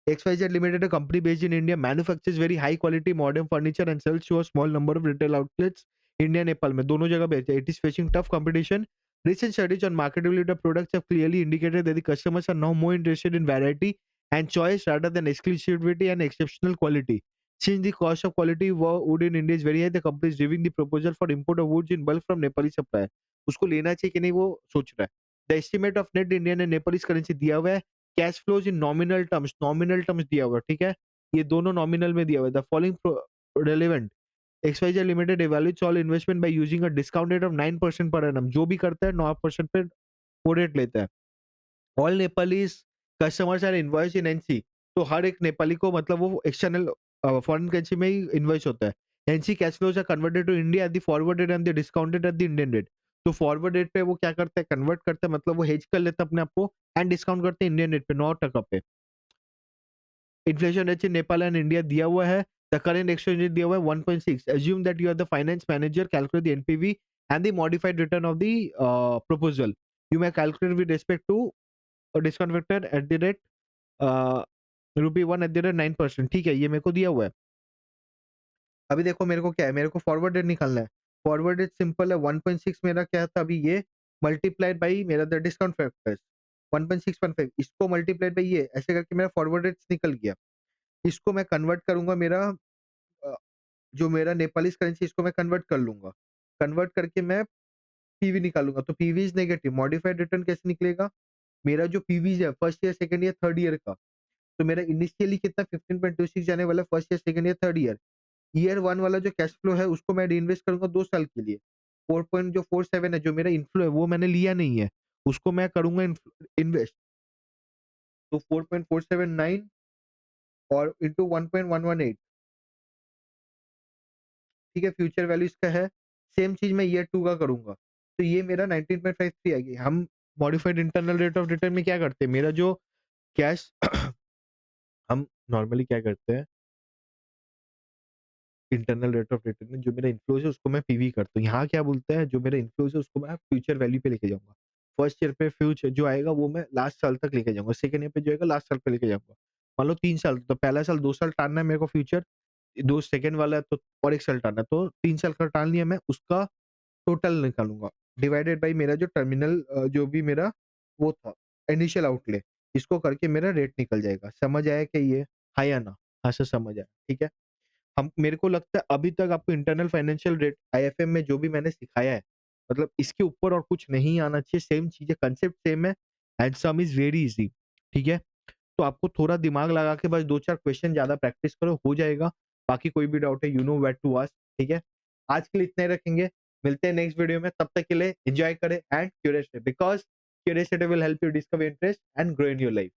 [SPEAKER 1] XYZ Limited, a company based in India, manufactures very high quality modern furniture and sells to a small number of retail outlets. India, Nepal में दोनों जगह बेचते हैं. It is facing tough competition. Recent studies on marketability of products have clearly indicated that the customers are now more interested in variety and choice rather than exclusivity and exceptional quality. Since the cost of quality wood in India is very high, the company is reviewing the proposal for import of woods in bulk from Nepali supplier. उसको लेना चाहिए कि नहीं वो सोच रहा है. The estimate of net Indian and Nepalese currency दिया हुआ है. Cash flows in nominal terms दिया हुआ है, ठीक है। ये दोनों नॉमिनल में दिया हुआ है। The following relevant, XYZ limited evaluates all investment by using a discount rate of 9% per annum, जो भी करता है 9% पे वो रेट लेता है। All Nepalese customers are invoice in NC, तो हर एक नेपाली को मतलब वो एक्सटर्नल फॉरेन करेंसी में ही इनवॉइस होता है। NC cash flows are converted to India at the forward rate and the discounted at the Indian rate, तो फॉरवर्ड रेट पे वो क्या करता है, कन्वर्ट करता है, मतलब वो हेज कर लेता है अपने आप को, एंड डिस्काउंट करते हैं इंडियन रेट पे 9 टका पे। Inflation rate in Nepal and India दिया हुआ है, द करेंट एक्सचेंज रेट दिया हुआ है 1.6। Assume that you are the finance manager, calculate the NPV and the modified return of the proposal. You may calculate with respect to a discount factor at the rate ₹1 at the rate 9%, ठीक है, ये मेरे को दिया हुआ है। अभी देखो मेरे को क्या है, मेरे को फॉरवर्ड रेट निकालना है। फॉरवर्ड रेट सिंपल है, 1.6 मेरा क्या था अभी, ये मल्टीप्लाइड बाई मेरा द डिस्काउंट फैक्टर 1.615, इसको मल्टीप्लाइड बाई ये, ऐसे करके मेरा फॉरवर्ड रेट निकल गया। इसको मैं कन्वर्ट करूंगा मेरा जो मेरा नेपालीज़ करेंसी इसको मैं कन्वर्ट कर लूँगा। कन्वर्ट करके मैं पीवी निकालूँगा, तो PV is negative, modified return कैसे निकलेगा? मेरा जो पीवीज़ है first year, second year, third year का, तो मेरा इनिशियली कितना 15.26 जाने वाला है first year, second year, third year. Year 1 वाला जो कैश फ्लो है उसको मैं रीइन्वेस्ट करूँगा 2 साल के लिए। 4.47 है जो मेरा इन्फ्लो है वो मैंने लिया नहीं है, उसको मैं करूँगा इन्वेस्ट, तो 4.479 और इंटू 1.118, ठीक है? फ्यूचर वैल्यू इसका है, सेम चीज़ मैं ईयर 2 का करूँगा, तो ये मेरा 19.53 आएगी। हम modified internal rate of return में क्या करते हैं, मेरा जो कैश हम नॉर्मली क्या करते हैं, इंटरनल रेट ऑफ रिटर्न में जो मेरा इन्फ्लोज़ है उसको मैं पीवी करता हूँ। यहाँ क्या बोलते हैं, जो मेरा इन्फ्लोज़ है उसको मैं फ्यूचर वैल्यू पे लेके जाऊँगा। फर्स्ट ईयर पे फ्यूचर जो आएगा वो मैं लास्ट साल तक लेके जाऊँगा, सेकंड ईयर पे जो आएगा लास्ट साल पे लेके जाऊँगा। मान लो 3 साल, तो पहला साल 2 साल टालना है मेरे को फ्यूचर, 2 सेकंड वाला है तो और 1 साल टालना है, तो 3 साल का टाल लिया मैं, उसका टोटल निकालूँगा, डिवाइडेड बाय मेरा जो टर्मिनल जो भी मेरा वो था, इनिशियल आउटले, इसको करके मेरा रेट निकल जाएगा। समझ आया क्या ये? हाँ या ना? हाँ से समझ आया, ठीक है? हम मेरे को लगता है अभी तक आपको इंटरनल फाइनेंशियल रेट आईएफएम में जो भी मैंने सिखाया है, मतलब इसके ऊपर और कुछ नहीं आना चाहिए, सेम चीज़ है, कांसेप्ट सेम है and some is very easy, ठीक है? तो आपको थोड़ा दिमाग लगा के बस 2-4 क्वेश्चन ज़्यादा प्रैक्टिस करो, हो जाएगा। बाकी कोई भी डाउट है you know where to ask, ठीक है? आज के लिए इतना ही रखेंगे, मिलते हैं नेक्स्ट वीडियो में, तब तक के लिए एन्जॉय करें एंड क्यूरियस रहे because curiosity will help you discover interest and grow in your life.